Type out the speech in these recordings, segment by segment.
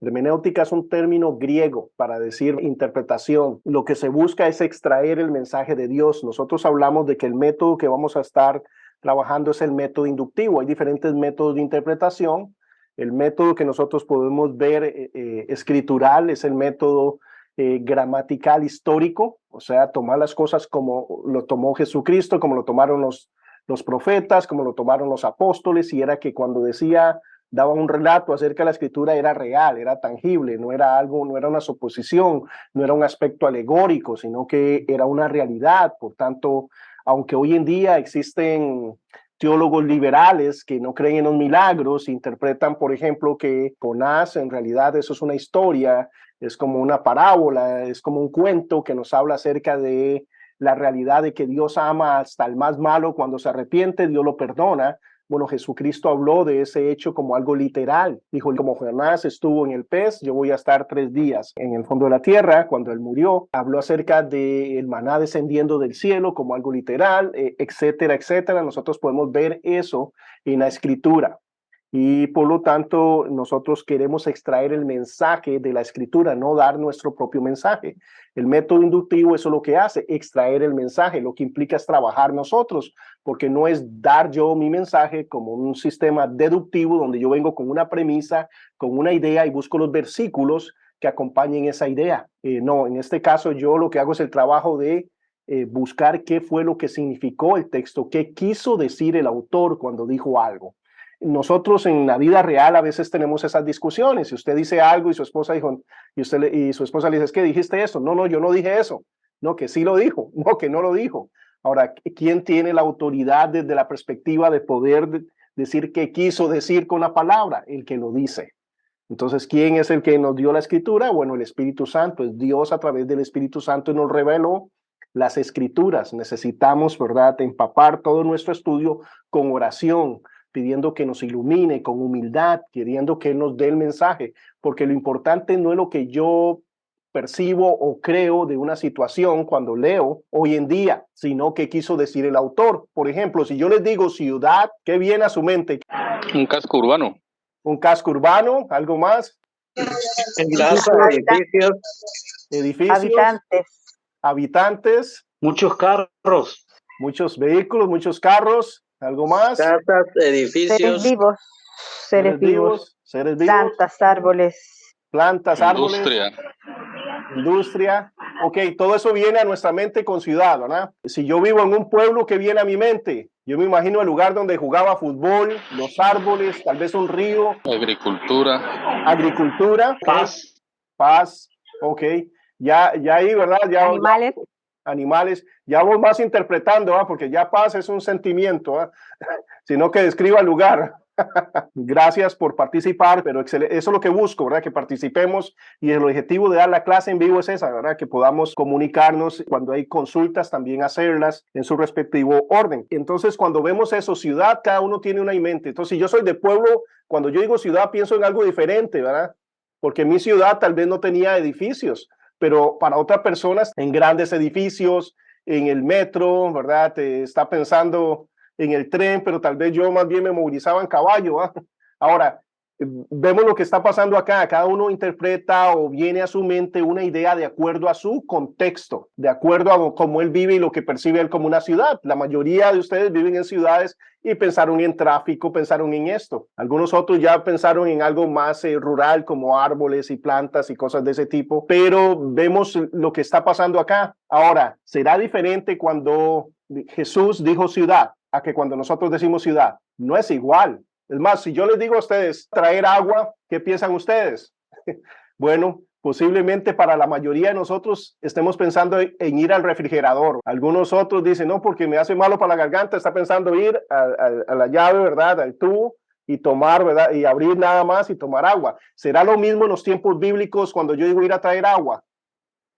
Hermenéutica es un término griego para decir interpretación. Lo que se busca es extraer el mensaje de Dios. Nosotros hablamos de que el método que vamos a estar trabajando es el método inductivo. Hay diferentes métodos de interpretación. El método que nosotros podemos ver escritural es el método gramatical histórico, o sea, tomar las cosas como lo tomó Jesucristo, como lo tomaron los profetas, como lo tomaron los apóstoles, y era que cuando daba un relato acerca de la escritura era real, era tangible, no era algo, no era una suposición, no era un aspecto alegórico, sino que era una realidad. Por tanto, aunque hoy en día existen teólogos liberales que no creen en los milagros, interpretan, por ejemplo, que Jonás en realidad eso es una historia, es como una parábola, es como un cuento que nos habla acerca de la realidad de que Dios ama hasta el más malo. Cuando se arrepiente, Dios lo perdona. Bueno, Jesucristo habló de ese hecho como algo literal. Dijo, como Jonás estuvo en el pez, yo voy a estar 3 días en el fondo de la tierra. Cuando él murió, habló acerca del maná descendiendo del cielo como algo literal, etcétera, etcétera. Nosotros podemos ver eso en la escritura. Y por lo tanto, nosotros queremos extraer el mensaje de la escritura, no dar nuestro propio mensaje. El método inductivo, eso es lo que hace, extraer el mensaje. Lo que implica es trabajar nosotros, porque no es dar yo mi mensaje como un sistema deductivo donde yo vengo con una premisa, con una idea y busco los versículos que acompañen esa idea. No, en este caso yo lo que hago es el trabajo de buscar qué fue lo que significó el texto, qué quiso decir el autor cuando dijo algo. Nosotros en la vida real a veces tenemos esas discusiones. Si usted dice algo y su esposa dijo, y su esposa le dice, es que dijiste eso. No, yo no dije eso. No, que sí lo dijo. No, que no lo dijo. Ahora, ¿quién tiene la autoridad desde la perspectiva de poder decir qué quiso decir con la palabra? El que lo dice. Entonces, ¿quién es el que nos dio la escritura? Bueno, el Espíritu Santo. Es Dios a través del Espíritu Santo nos reveló las escrituras. Necesitamos, ¿verdad?, empapar todo nuestro estudio con oración, pidiendo que nos ilumine, con humildad, queriendo que Él nos dé el mensaje, porque lo importante no es lo que yo percibo o creo de una situación cuando leo hoy en día, sino qué quiso decir el autor. Por ejemplo, si yo les digo ciudad, ¿qué viene a su mente? Un casco urbano. Un casco urbano, ¿algo más? Plaza, edificios, habitantes, muchos carros, muchos vehículos, muchos carros, ¿algo más? casas, edificios, seres vivos, plantas, árboles, industria. Ok, todo eso viene a nuestra mente con ciudad, ¿verdad? Si yo vivo en un pueblo, ¿qué viene a mi mente? Yo me imagino el lugar donde jugaba fútbol, los árboles, tal vez un río. Agricultura. Paz. Ok. Ya ahí, ¿verdad? Animales. Ya vamos más interpretando, ¿verdad? Porque ya paz es un sentimiento, ¿verdad? Sino que describa el lugar. Gracias por participar, pero eso es lo que busco, ¿verdad? Que participemos, y el objetivo de dar la clase en vivo es esa, ¿verdad? Que podamos comunicarnos, cuando hay consultas también hacerlas en su respectivo orden. Entonces, cuando vemos eso, ciudad, cada uno tiene una en mente. Entonces, si yo soy de pueblo, cuando yo digo ciudad, pienso en algo diferente, ¿verdad? Porque mi ciudad tal vez no tenía edificios, pero para otras personas en grandes edificios, en el metro, ¿verdad? Está pensando en el tren, pero tal vez yo más bien me movilizaba en caballo, ¿eh? Ahora, vemos lo que está pasando acá. Cada uno interpreta o viene a su mente una idea de acuerdo a su contexto, de acuerdo a cómo él vive y lo que percibe él como una ciudad. La mayoría de ustedes viven en ciudades y pensaron en tráfico, pensaron en esto. Algunos otros ya pensaron en algo más rural, como árboles y plantas y cosas de ese tipo, pero vemos lo que está pasando acá. Ahora, ¿será diferente cuando Jesús dijo ciudad a que cuando nosotros decimos ciudad? No es igual. Es más, si yo les digo a ustedes traer agua, ¿qué piensan ustedes? Bueno, posiblemente para la mayoría de nosotros estemos pensando en ir al refrigerador. Algunos otros dicen, no, porque me hace malo para la garganta, está pensando ir a la llave, ¿verdad? Al tubo y tomar, ¿verdad? Y abrir nada más y tomar agua. ¿Será lo mismo en los tiempos bíblicos cuando yo digo ir a traer agua?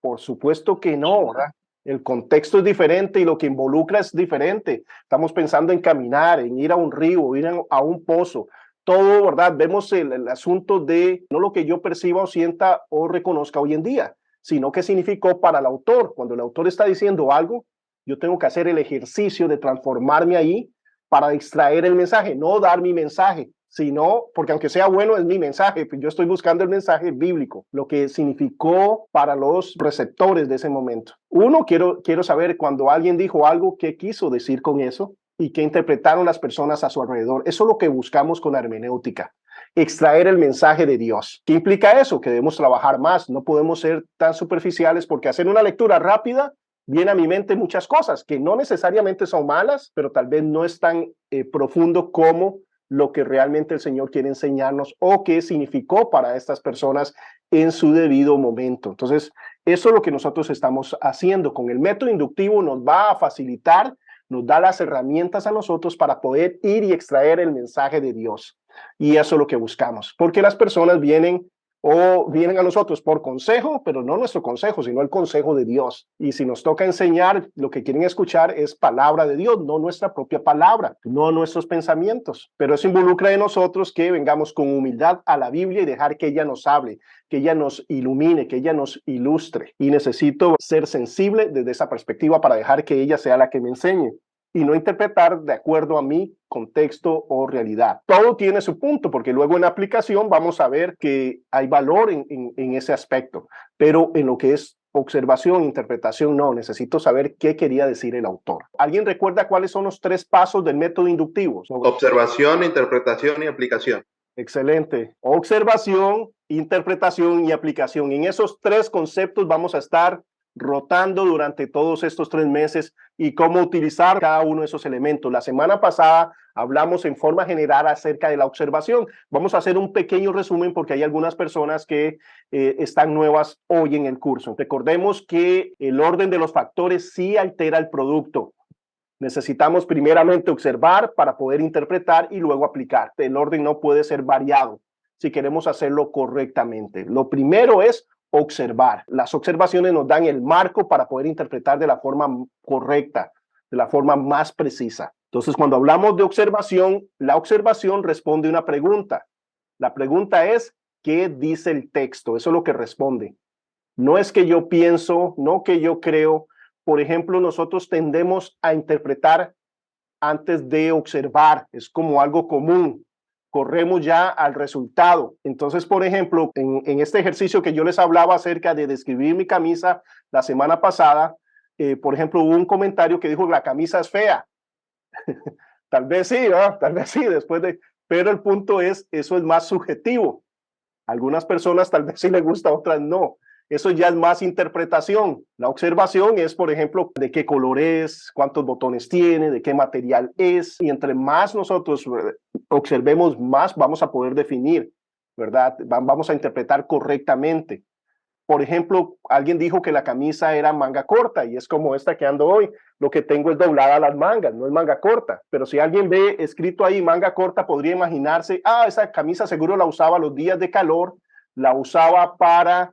Por supuesto que no, ¿verdad? El contexto es diferente y lo que involucra es diferente. Estamos pensando en caminar, en ir a un río, ir a un pozo. Todo, ¿verdad? Vemos el asunto de no lo que yo perciba o sienta o reconozca hoy en día, sino qué significó para el autor. Cuando el autor está diciendo algo, yo tengo que hacer el ejercicio de transformarme ahí para extraer el mensaje, no dar mi mensaje, sino, porque aunque sea bueno es mi mensaje, yo estoy buscando el mensaje bíblico, lo que significó para los receptores de ese momento. Uno, quiero saber cuando alguien dijo algo, qué quiso decir con eso y qué interpretaron las personas a su alrededor. Eso es lo que buscamos con la hermenéutica. Extraer el mensaje de Dios. ¿Qué implica eso? Que debemos trabajar más, no podemos ser tan superficiales porque hacer una lectura rápida viene a mi mente muchas cosas que no necesariamente son malas, pero tal vez no es tan profundo como lo que realmente el Señor quiere enseñarnos o qué significó para estas personas en su debido momento. Entonces, eso es lo que nosotros estamos haciendo. Con el método inductivo nos va a facilitar, nos da las herramientas a nosotros para poder ir y extraer el mensaje de Dios. Y eso es lo que buscamos, porque las personas vienen a nosotros por consejo, pero no nuestro consejo, sino el consejo de Dios. Y si nos toca enseñar, lo que quieren escuchar es palabra de Dios, no nuestra propia palabra, no nuestros pensamientos. Pero eso involucra de nosotros que vengamos con humildad a la Biblia y dejar que ella nos hable, que ella nos ilumine, que ella nos ilustre. Y necesito ser sensible desde esa perspectiva para dejar que ella sea la que me enseñe y no interpretar de acuerdo a mi contexto o realidad. Todo tiene su punto, porque luego en aplicación vamos a ver que hay valor en ese aspecto, pero en lo que es observación, interpretación, no, necesito saber qué quería decir el autor. ¿Alguien recuerda cuáles son los 3 pasos del método inductivo? Observación, interpretación y aplicación. Excelente. Observación, interpretación y aplicación. En esos 3 conceptos vamos a estar rotando durante todos estos 3 meses y cómo utilizar cada uno de esos elementos. La semana pasada hablamos en forma general acerca de la observación. Vamos a hacer un pequeño resumen porque hay algunas personas que están nuevas hoy en el curso. Recordemos que el orden de los factores sí altera el producto. Necesitamos primeramente observar para poder interpretar y luego aplicar. El orden no puede ser variado si queremos hacerlo correctamente. Lo primero es observar. Las observaciones nos dan el marco para poder interpretar de la forma correcta, de la forma más precisa. Entonces, cuando hablamos de observación, la observación responde una pregunta. La pregunta es, ¿qué dice el texto? Eso es lo que responde. No es que yo pienso, no que yo creo. Por ejemplo, nosotros tendemos a interpretar antes de observar. Es como algo común. Corremos ya al resultado. Entonces, por ejemplo, en este ejercicio que yo les hablaba acerca de describir mi camisa la semana pasada, por ejemplo, hubo un comentario que dijo, la camisa es fea. Tal vez sí, ¿no? Tal vez sí, pero el punto es, eso es más subjetivo. Algunas personas tal vez sí les gusta, otras no. Eso ya es más interpretación. La observación es, por ejemplo, de qué color es, cuántos botones tiene, de qué material es. Y entre más nosotros observemos, más vamos a poder definir, ¿verdad? Vamos a interpretar correctamente. Por ejemplo, alguien dijo que la camisa era manga corta y es como esta que ando hoy. Lo que tengo es doblada las mangas, no es manga corta. Pero si alguien ve escrito ahí manga corta, podría imaginarse, esa camisa seguro la usaba los días de calor, la usaba para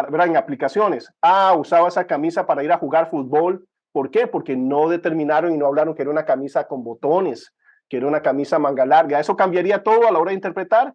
¿verdad? En aplicaciones. Usaba esa camisa para ir a jugar fútbol. ¿Por qué? Porque no determinaron y no hablaron que era una camisa con botones, que era una camisa manga larga. Eso cambiaría todo a la hora de interpretar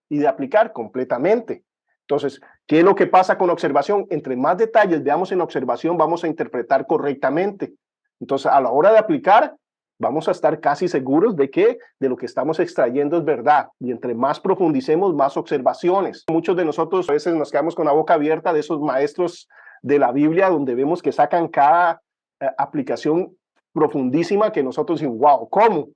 y de aplicar completamente. Entonces, ¿qué es lo que pasa con observación? Entre más detalles veamos en observación, vamos a interpretar correctamente. Entonces, a la hora de aplicar, vamos a estar casi seguros de que de lo que estamos extrayendo es verdad. Y entre más profundicemos, más observaciones. Muchos de nosotros a veces nos quedamos con la boca abierta de esos maestros de la Biblia, donde vemos que sacan cada aplicación profundísima que nosotros decimos, wow, ¿cómo?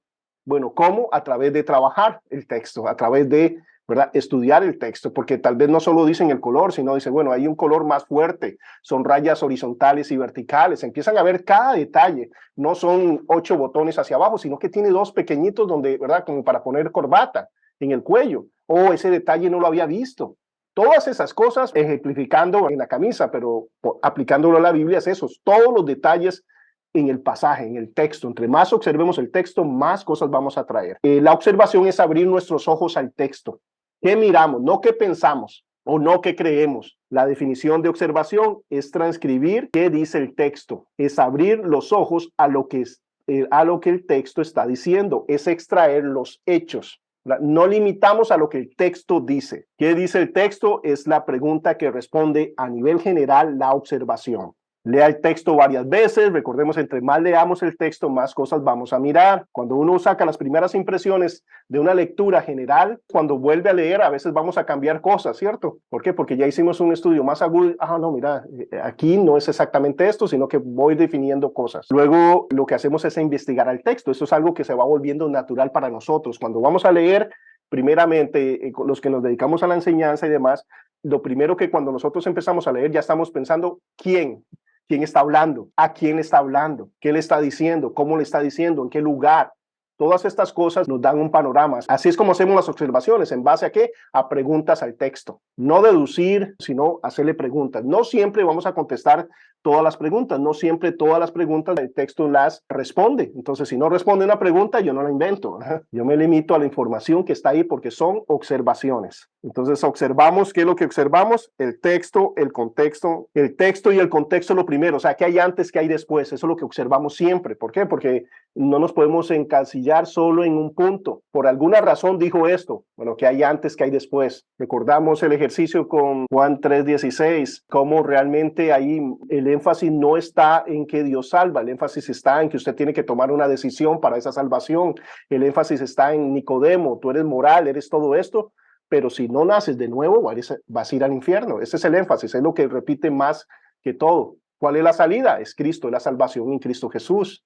Bueno, ¿cómo? A través de trabajar el texto, a través de, ¿verdad?, estudiar el texto, porque tal vez no solo dicen el color, sino dicen, bueno, hay un color más fuerte, son rayas horizontales y verticales, empiezan a ver cada detalle, no son 8 botones hacia abajo, sino que tiene 2 pequeñitos donde, ¿verdad?, como para poner corbata en el cuello, ese detalle no lo había visto. Todas esas cosas ejemplificando en la camisa, pero aplicándolo a la Biblia es eso, todos los detalles en el pasaje, en el texto. Entre más observemos el texto, más cosas vamos a traer. La observación es abrir nuestros ojos al texto. ¿Qué miramos? No qué pensamos o no qué creemos. La definición de observación es transcribir qué dice el texto. Es abrir los ojos a lo que el texto está diciendo. Es extraer los hechos. No limitamos a lo que el texto dice. ¿Qué dice el texto? Es la pregunta que responde a nivel general la observación. Lea el texto varias veces. Recordemos, entre más leamos el texto, más cosas vamos a mirar. Cuando uno saca las primeras impresiones de una lectura general, cuando vuelve a leer, a veces vamos a cambiar cosas, ¿cierto? ¿Por qué? Porque ya hicimos un estudio más agudo. No, mira, aquí no es exactamente esto, sino que voy definiendo cosas. Luego, lo que hacemos es investigar el texto. Eso es algo que se va volviendo natural para nosotros. Cuando vamos a leer, primeramente, los que nos dedicamos a la enseñanza y demás, lo primero que cuando nosotros empezamos a leer, ya estamos pensando, ¿quién está hablando? ¿A quién está hablando? ¿Qué le está diciendo? ¿Cómo le está diciendo? ¿En qué lugar? Todas estas cosas nos dan un panorama. Así es como hacemos las observaciones. ¿En base a qué? A preguntas al texto. No deducir, sino hacerle preguntas. No siempre vamos a contestar todas las preguntas. No siempre todas las preguntas el texto las responde. Entonces, si no responde una pregunta, yo no la invento. Yo me limito a la información que está ahí porque son observaciones. Entonces, observamos. ¿Qué es lo que observamos? El texto, el contexto. El texto y el contexto lo primero. O sea, ¿qué hay antes, qué hay después? Eso es lo que observamos siempre. ¿Por qué? Porque no nos podemos encasillar solo en un punto. Por alguna razón dijo esto. Bueno, ¿qué hay antes, qué hay después? Recordamos el ejercicio con Juan 3:16, cómo realmente ahí el énfasis no está en que Dios salva, el énfasis está en que usted tiene que tomar una decisión para esa salvación, el énfasis está en Nicodemo, tú eres moral, eres todo esto, pero si no naces de nuevo vas a ir al infierno. Ese es el énfasis, es lo que repite más que todo. ¿Cuál es la salida? Es Cristo, es la salvación en Cristo Jesús.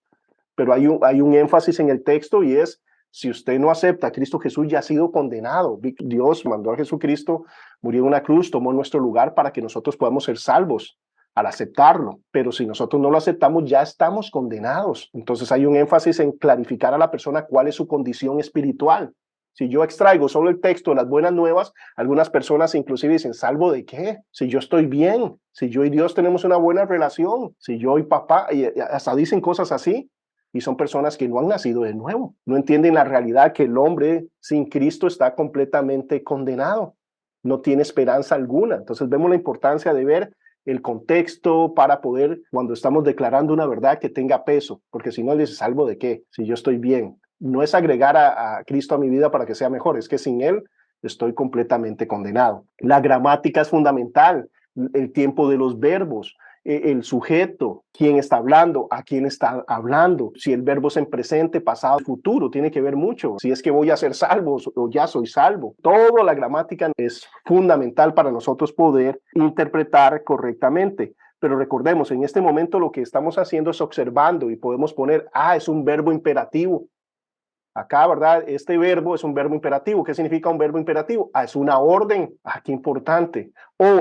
Pero hay un énfasis en el texto y es, si usted no acepta a Cristo Jesús, ya ha sido condenado. Dios mandó a Jesucristo, murió en una cruz, tomó nuestro lugar para que nosotros podamos ser salvos al aceptarlo. Pero si nosotros no lo aceptamos, ya estamos condenados. Entonces hay un énfasis en clarificar a la persona cuál es su condición espiritual. Si yo extraigo solo el texto de las buenas nuevas, algunas personas inclusive dicen, ¿salvo de qué? Si yo estoy bien, si yo y Dios tenemos una buena relación, si yo y papá, y hasta dicen cosas así. Y son personas que no han nacido de nuevo. No entienden la realidad que el hombre sin Cristo está completamente condenado. No tiene esperanza alguna. Entonces vemos la importancia de ver el contexto para poder, cuando estamos declarando una verdad, que tenga peso. Porque si no, le dice, ¿salvo de qué? Si yo estoy bien. No es agregar a Cristo a mi vida para que sea mejor. Es que sin Él estoy completamente condenado. La gramática es fundamental. El tiempo de los verbos. El sujeto, quién está hablando, a quién está hablando, si el verbo es en presente, pasado, futuro, tiene que ver mucho. Si es que voy a ser salvo o ya soy salvo. Toda la gramática es fundamental para nosotros poder interpretar correctamente. Pero recordemos, en este momento lo que estamos haciendo es observando y podemos poner, es un verbo imperativo. Acá, ¿verdad? Este verbo es un verbo imperativo. ¿Qué significa un verbo imperativo? Es una orden. Qué importante.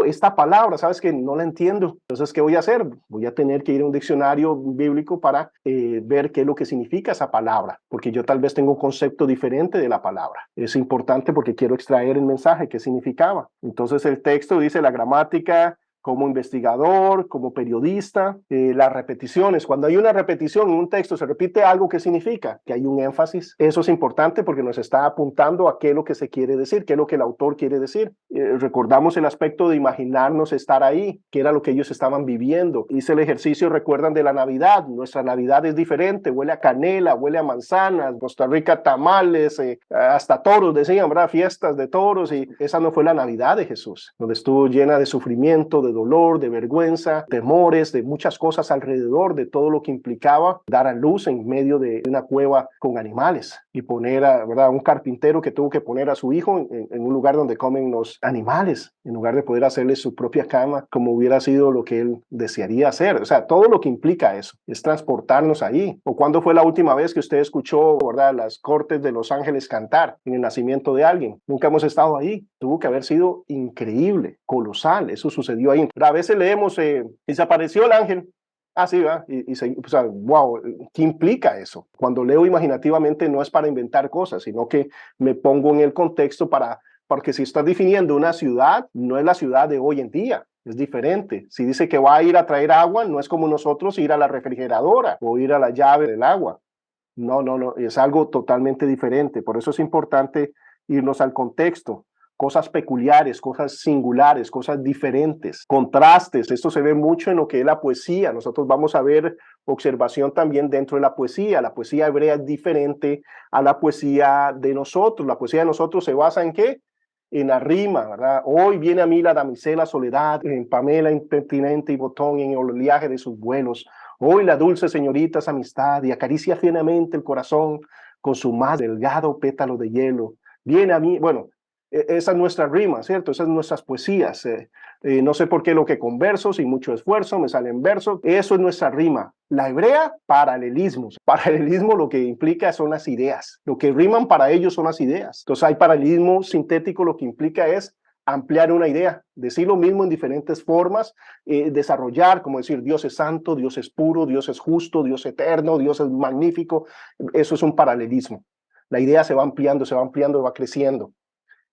Esta palabra, ¿sabes qué? No la entiendo. Entonces, ¿qué voy a hacer? Voy a tener que ir a un diccionario bíblico para ver qué es lo que significa esa palabra, porque yo tal vez tengo un concepto diferente de la palabra. Es importante porque quiero extraer el mensaje, qué significaba. Entonces, el texto dice la gramática, como investigador, como periodista, las repeticiones. Cuando hay una repetición en un texto, se repite algo que significa que hay un énfasis. Eso es importante porque nos está apuntando a qué es lo que se quiere decir, qué es lo que el autor quiere decir. Recordamos el aspecto de imaginarnos estar ahí, que era lo que ellos estaban viviendo. Hice el ejercicio, recuerdan, de la Navidad. Nuestra Navidad es diferente, huele a canela, huele a manzanas, Costa Rica tamales, hasta toros, decían, ¿verdad? Fiestas de toros, y esa no fue la Navidad de Jesús, donde estuvo llena de sufrimiento, de dolor, de vergüenza, temores, de muchas cosas alrededor de todo lo que implicaba dar a luz en medio de una cueva con animales y poner ¿verdad? Un carpintero que tuvo que poner a su hijo en un lugar donde comen los animales, en lugar de poder hacerle su propia cama como hubiera sido lo que él desearía hacer. O sea, todo lo que implica eso es transportarnos ahí. ¿O cuándo fue la última vez que usted escuchó, ¿verdad? Las cortes de los ángeles cantar en el nacimiento de alguien? Nunca hemos estado ahí. Tuvo que haber sido increíble, colosal. Eso sucedió ahí. Pero a veces leemos, desapareció el ángel. Sí, ¿verdad? O sea, wow, ¿qué implica eso? Cuando leo imaginativamente no es para inventar cosas, sino que me pongo en el contexto porque si estás definiendo una ciudad, no es la ciudad de hoy en día, es diferente. Si dice que va a ir a traer agua, no es como nosotros ir a la refrigeradora o ir a la llave del agua. No, es algo totalmente diferente. Por eso es importante irnos al contexto. Cosas peculiares, cosas singulares, cosas diferentes, contrastes. Esto se ve mucho en lo que es la poesía. Nosotros vamos a ver observación también dentro de la poesía. La poesía hebrea es diferente a la poesía de nosotros. La poesía de nosotros se basa en ¿qué? en la rima, ¿verdad? Hoy viene a mí la damisela soledad, en Pamela impertinente y botón en el oleaje de sus vuelos. Hoy la dulce señorita es amistad y acaricia fielmente el corazón con su más delgado pétalo de hielo. Viene a mí, bueno, esa es nuestra rima, ¿cierto? Esas son nuestras poesías. No sé por qué lo que con versos y mucho esfuerzo me salen versos. Eso es nuestra rima. La hebrea, paralelismos. Paralelismo lo que implica son las ideas. Lo que riman para ellos son las ideas. Entonces hay paralelismo sintético, lo que implica es ampliar una idea, decir lo mismo en diferentes formas, desarrollar, como decir, Dios es santo, Dios es puro, Dios es justo, Dios es eterno, Dios es magnífico. Eso es un paralelismo. La idea se va ampliando, va creciendo.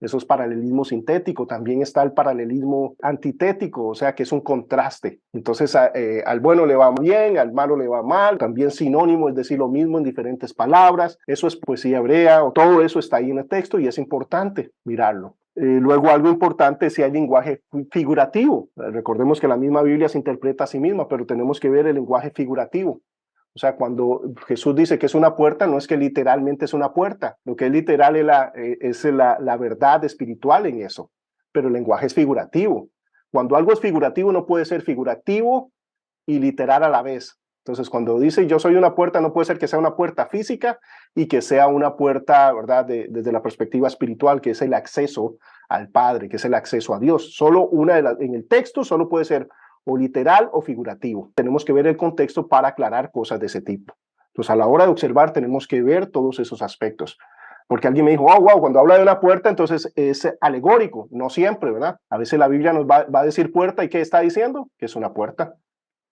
Eso es paralelismo sintético. También está el paralelismo antitético, o sea que es un contraste. Entonces al bueno le va bien, al malo le va mal. También sinónimo, es decir lo mismo en diferentes palabras. Eso es poesía hebrea, o todo eso está ahí en el texto y es importante mirarlo. Luego algo importante es si hay lenguaje figurativo. Recordemos que la misma Biblia se interpreta a sí misma, pero tenemos que ver el lenguaje figurativo. O sea, cuando Jesús dice que es una puerta, no es que literalmente es una puerta. Lo que es literal es la verdad espiritual en eso. Pero el lenguaje es figurativo. Cuando algo es figurativo, no puede ser figurativo y literal a la vez. Entonces, cuando dice yo soy una puerta, no puede ser que sea una puerta física y que sea una puerta, ¿verdad? Desde la perspectiva espiritual, que es el acceso al Padre, que es el acceso a Dios. Solo en el texto solo puede ser o literal o figurativo. Tenemos que ver el contexto para aclarar cosas de ese tipo. Entonces, a la hora de observar, tenemos que ver todos esos aspectos. Porque alguien me dijo, oh, wow, cuando habla de una puerta, entonces es alegórico. No siempre, ¿verdad? A veces la Biblia nos va a decir puerta, ¿y qué está diciendo? Que es una puerta.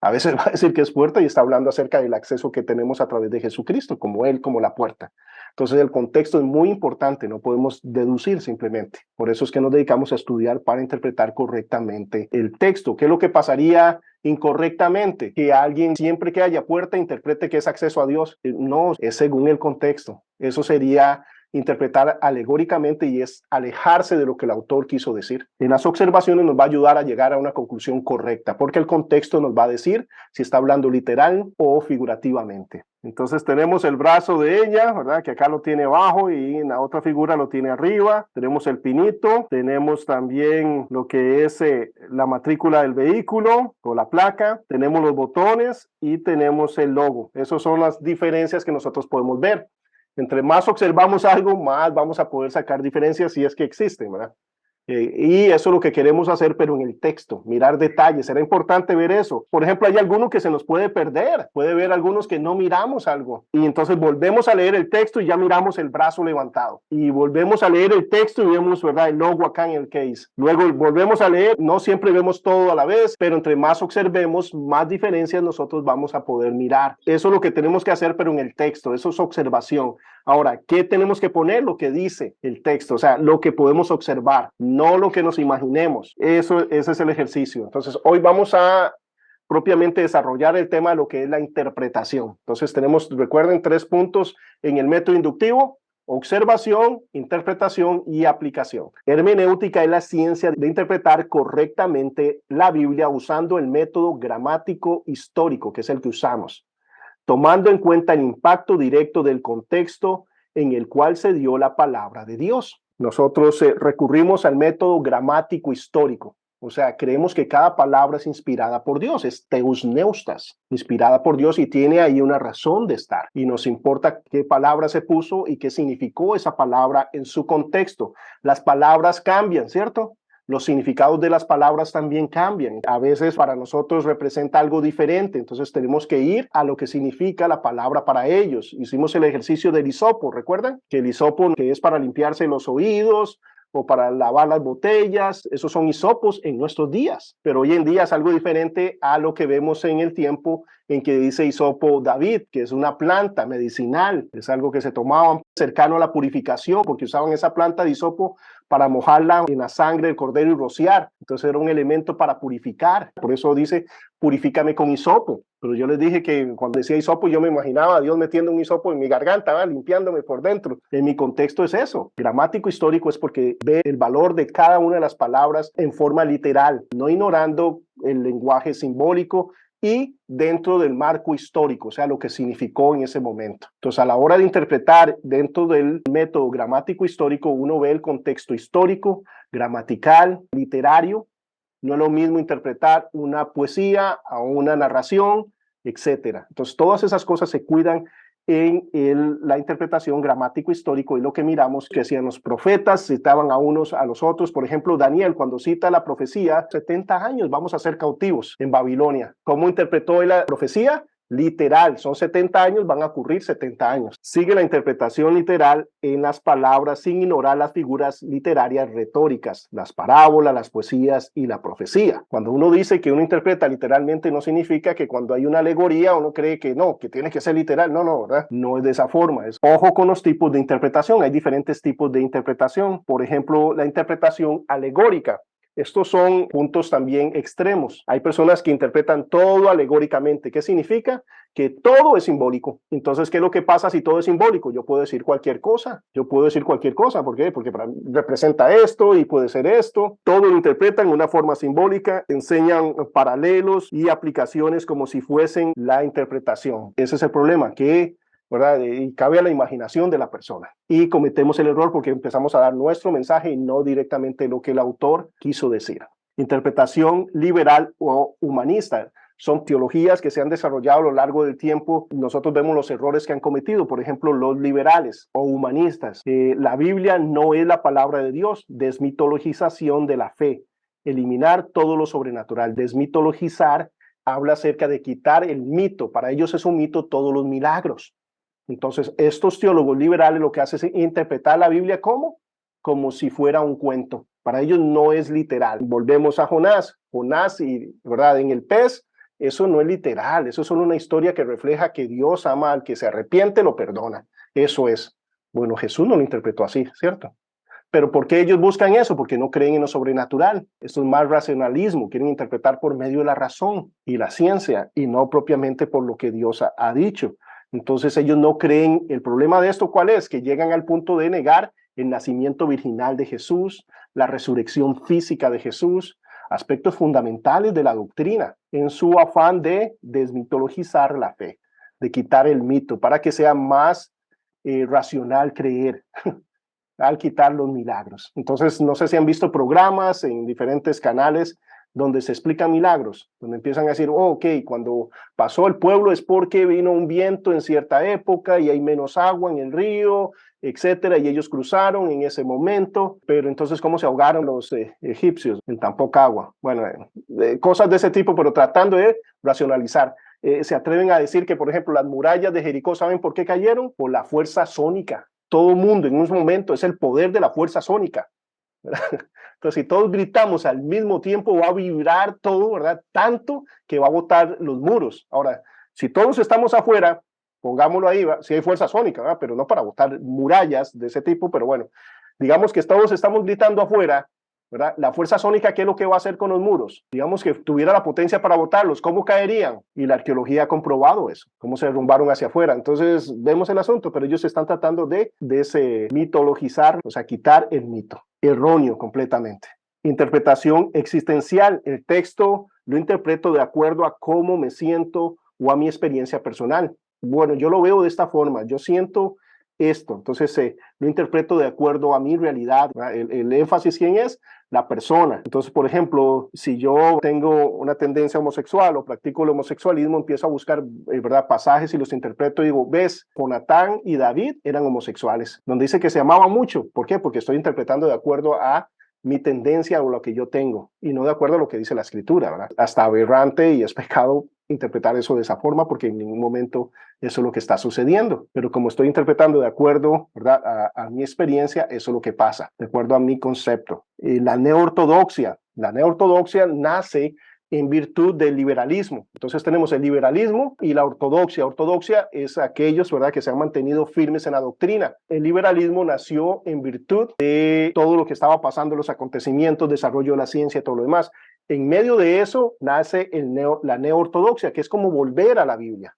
A veces va a decir que es puerta y está hablando acerca del acceso que tenemos a través de Jesucristo, como Él, como la puerta. Entonces el contexto es muy importante, no podemos deducir simplemente. Por eso es que nos dedicamos a estudiar para interpretar correctamente el texto. ¿Qué es lo que pasaría incorrectamente? Que alguien siempre que haya puerta interprete que es acceso a Dios. No, es según el contexto. Eso sería interpretar alegóricamente y es alejarse de lo que el autor quiso decir. En las observaciones nos va a ayudar a llegar a una conclusión correcta, porque el contexto nos va a decir si está hablando literal o figurativamente. Entonces tenemos el brazo de ella, ¿verdad? Que acá lo tiene abajo y en la otra figura lo tiene arriba. Tenemos el pinito, tenemos también lo que es la matrícula del vehículo o la placa, tenemos los botones y tenemos el logo. Esas son las diferencias que nosotros podemos ver. Entre más observamos algo, más vamos a poder sacar diferencias si es que existen, ¿verdad? Y eso es lo que queremos hacer, pero en el texto, mirar detalles. Será importante ver eso. Por ejemplo, hay alguno que se nos puede perder. Puede haber algunos que no miramos algo. Y entonces volvemos a leer el texto y ya miramos el brazo levantado. Y volvemos a leer el texto y vemos, ¿verdad?, el logo acá en el case. Luego volvemos a leer. No siempre vemos todo a la vez, pero entre más observemos, más diferencias nosotros vamos a poder mirar. Eso es lo que tenemos que hacer, pero en el texto. Eso es observación. Ahora, ¿qué tenemos que poner? Lo que dice el texto, o sea, lo que podemos observar, no lo que nos imaginemos. Ese es el ejercicio. Entonces, hoy vamos a propiamente desarrollar el tema de lo que es la interpretación. Entonces, recuerden, 3 puntos en el método inductivo: observación, interpretación y aplicación. Hermenéutica es la ciencia de interpretar correctamente la Biblia usando el método gramático histórico, que es el que usamos, tomando en cuenta el impacto directo del contexto en el cual se dio la palabra de Dios. Nosotros recurrimos al método gramático histórico, o sea, creemos que cada palabra es inspirada por Dios, es teusneustas, inspirada por Dios y tiene ahí una razón de estar. Y nos importa qué palabra se puso y qué significó esa palabra en su contexto. Las palabras cambian, ¿cierto? Los significados de las palabras también cambian. A veces para nosotros representa algo diferente, entonces tenemos que ir a lo que significa la palabra para ellos. Hicimos el ejercicio del hisopo, ¿recuerdan? Que el hisopo, que es para limpiarse los oídos o para lavar las botellas, esos son hisopos en nuestros días, pero hoy en día es algo diferente a lo que vemos en el tiempo en que dice hisopo David, que es una planta medicinal, es algo que se tomaban cercano a la purificación, porque usaban esa planta de hisopo para mojarla en la sangre del cordero y rociar. Entonces era un elemento para purificar. Por eso dice, purifícame con hisopo. Pero yo les dije que cuando decía hisopo, yo me imaginaba a Dios metiendo un hisopo en mi garganta, ¿verdad?, limpiándome por dentro. En mi contexto es eso. Gramático histórico es porque ve el valor de cada una de las palabras en forma literal, no ignorando el lenguaje simbólico y dentro del marco histórico, o sea, lo que significó en ese momento. Entonces, a la hora de interpretar dentro del método gramático histórico, uno ve el contexto histórico, gramatical, literario. No es lo mismo interpretar una poesía a una narración, etcétera. Entonces, todas esas cosas se cuidan en la interpretación gramático-histórico, y lo que miramos que hacían los profetas, citaban a unos a los otros. Por ejemplo, Daniel, cuando cita la profecía, 70 años vamos a ser cautivos en Babilonia. ¿Cómo interpretó la profecía? Literal, son 70 años, van a ocurrir 70 años. Sigue la interpretación literal en las palabras sin ignorar las figuras literarias retóricas, las parábolas, las poesías y la profecía. Cuando uno dice que uno interpreta literalmente, no significa que cuando hay una alegoría uno cree que no, que tiene que ser literal. No, ¿verdad? No es de esa forma. Ojo con los tipos de interpretación. Hay diferentes tipos de interpretación. Por ejemplo, la interpretación alegórica. Estos son puntos también extremos. Hay personas que interpretan todo alegóricamente. ¿Qué significa? Que todo es simbólico. Entonces, ¿qué es lo que pasa si todo es simbólico? Yo puedo decir cualquier cosa. ¿Por qué? Porque representa esto y puede ser esto. Todo lo interpretan de una forma simbólica, enseñan paralelos y aplicaciones como si fuesen la interpretación. Ese es el problema, que ¿verdad? Y cabe a la imaginación de la persona. Y cometemos el error porque empezamos a dar nuestro mensaje y no directamente lo que el autor quiso decir. Interpretación liberal o humanista. Son teologías que se han desarrollado a lo largo del tiempo. Nosotros vemos los errores que han cometido, por ejemplo, los liberales o humanistas. La Biblia no es la palabra de Dios. Desmitologización de la fe. Eliminar todo lo sobrenatural. Desmitologizar habla acerca de quitar el mito. Para ellos es un mito todos los milagros. Entonces, estos teólogos liberales lo que hacen es interpretar la Biblia como si fuera un cuento. Para ellos no es literal. Volvemos a Jonás, y, ¿verdad? En el pez, eso no es literal, eso es solo una historia que refleja que Dios ama al que se arrepiente, lo perdona. Eso es. Bueno, Jesús no lo interpretó así, ¿cierto? Pero ¿por qué ellos buscan eso? Porque no creen en lo sobrenatural. Esto es más racionalismo, quieren interpretar por medio de la razón y la ciencia y no propiamente por lo que Dios ha dicho. Entonces ellos no creen. El problema de esto, ¿cuál es? Que llegan al punto de negar el nacimiento virginal de Jesús, la resurrección física de Jesús, aspectos fundamentales de la doctrina, en su afán de desmitologizar la fe, de quitar el mito, para que sea más racional creer al quitar los milagros. Entonces, no sé si han visto programas en diferentes canales donde se explican milagros, donde empiezan a decir, ok, cuando pasó el pueblo es porque vino un viento en cierta época y hay menos agua en el río, etcétera, y ellos cruzaron en ese momento, pero entonces, ¿cómo se ahogaron los egipcios? En tan poca agua. Bueno, cosas de ese tipo, pero tratando de racionalizar. Se atreven a decir que, por ejemplo, las murallas de Jericó, ¿saben por qué cayeron? Por la fuerza sónica. Todo el mundo en un momento es el poder de la fuerza sónica, ¿verdad? Entonces, si todos gritamos al mismo tiempo, va a vibrar todo, ¿verdad? Tanto que va a botar los muros. Ahora, si todos estamos afuera, pongámoslo ahí, si hay fuerza sónica, ¿verdad? Pero no para botar murallas de ese tipo, pero bueno, digamos que todos estamos gritando afuera, ¿verdad? La fuerza sónica, ¿qué es lo que va a hacer con los muros? Digamos que tuviera la potencia para botarlos, ¿cómo caerían? Y la arqueología ha comprobado eso, cómo se derrumbaron hacia afuera. Entonces, vemos el asunto, pero ellos están tratando de desmitologizar, o sea, quitar el mito. Erróneo completamente. Interpretación existencial. El texto lo interpreto de acuerdo a cómo me siento o a mi experiencia personal. Bueno, yo lo veo de esta forma. Yo siento esto, entonces lo interpreto de acuerdo a mi realidad. El énfasis, ¿quién es? La persona. Entonces, por ejemplo, si yo tengo una tendencia homosexual o practico el homosexualismo, empiezo a buscar, ¿verdad?, pasajes y los interpreto y digo, ves, Jonatán y David eran homosexuales, donde dice que se amaban mucho. ¿Por qué? Porque estoy interpretando de acuerdo a mi tendencia o lo que yo tengo y no de acuerdo a lo que dice la escritura, ¿verdad? Hasta aberrante y es pecado interpretar eso de esa forma porque en ningún momento eso es lo que está sucediendo. Pero como estoy interpretando de acuerdo, ¿verdad?, a mi experiencia, eso es lo que pasa, de acuerdo a mi concepto. La neortodoxia nace en virtud del liberalismo. Entonces tenemos el liberalismo y la ortodoxia. Ortodoxia es aquellos, ¿verdad?, que se han mantenido firmes en la doctrina. El liberalismo nació en virtud de todo lo que estaba pasando, los acontecimientos, desarrollo de la ciencia y todo lo demás. En medio de eso nace la neortodoxia, que es como volver a la Biblia.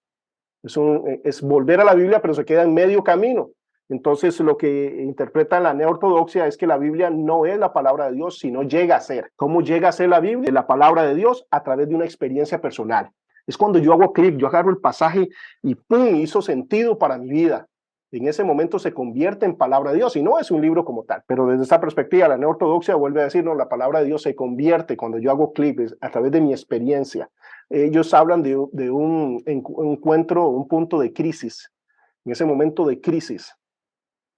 Es volver a la Biblia, pero se queda en medio camino. Entonces, lo que interpreta la neortodoxia es que la Biblia no es la palabra de Dios, sino llega a ser. ¿Cómo llega a ser la Biblia? La palabra de Dios a través de una experiencia personal. Es cuando yo hago clic, yo agarro el pasaje y ¡pum! Hizo sentido para mi vida. En ese momento se convierte en palabra de Dios y no es un libro como tal. Pero desde esta perspectiva, la neortodoxia vuelve a decir, no, la palabra de Dios se convierte cuando yo hago clic a través de mi experiencia. Ellos hablan de un encuentro, un punto de crisis. En ese momento de crisis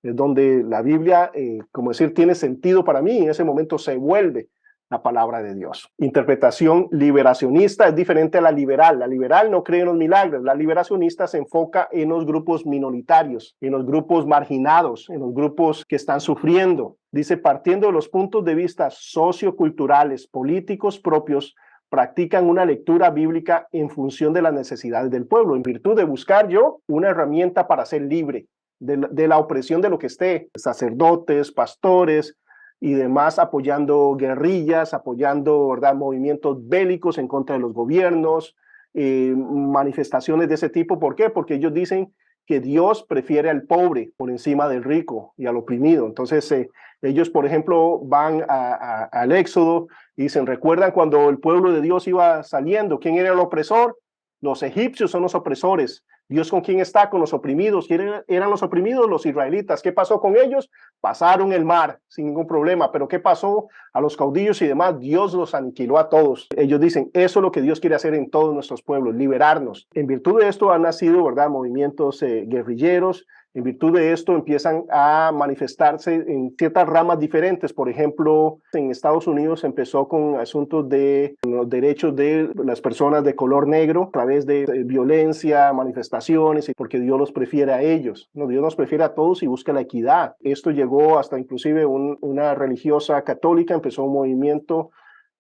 es donde la Biblia, como decir, tiene sentido para mí y en ese momento se vuelve la palabra de Dios. Interpretación liberacionista es diferente a la liberal. La liberal no cree en los milagros. La liberacionista se enfoca en los grupos minoritarios, en los grupos marginados, en los grupos que están sufriendo. Dice, partiendo de los puntos de vista socioculturales, políticos propios, practican una lectura bíblica en función de las necesidades del pueblo, en virtud de buscar yo una herramienta para ser libre de la opresión de lo que esté, sacerdotes, pastores y demás, apoyando guerrillas, apoyando, ¿verdad?, movimientos bélicos en contra de los gobiernos, manifestaciones de ese tipo. ¿Por qué? Porque ellos dicen que Dios prefiere al pobre por encima del rico y al oprimido. Entonces, ellos, por ejemplo, van al Éxodo y dicen, ¿recuerdan cuando el pueblo de Dios iba saliendo? ¿Quién era el opresor? Los egipcios son los opresores. ¿Dios con quién está? Con los oprimidos. ¿Quién eran los oprimidos? Los israelitas. ¿Qué pasó con ellos? Pasaron el mar sin ningún problema. ¿Pero qué pasó a los caudillos y demás? Dios los aniquiló a todos. Ellos dicen, eso es lo que Dios quiere hacer en todos nuestros pueblos, liberarnos. En virtud de esto han nacido, ¿verdad?, movimientos guerrilleros. En virtud de esto empiezan a manifestarse en ciertas ramas diferentes. Por ejemplo, en Estados Unidos empezó con asuntos de los derechos de las personas de color negro a través de violencia, manifestaciones, porque Dios los prefiere a ellos. No, Dios nos prefiere a todos y busca la equidad. Esto llegó hasta inclusive una religiosa católica, empezó un movimiento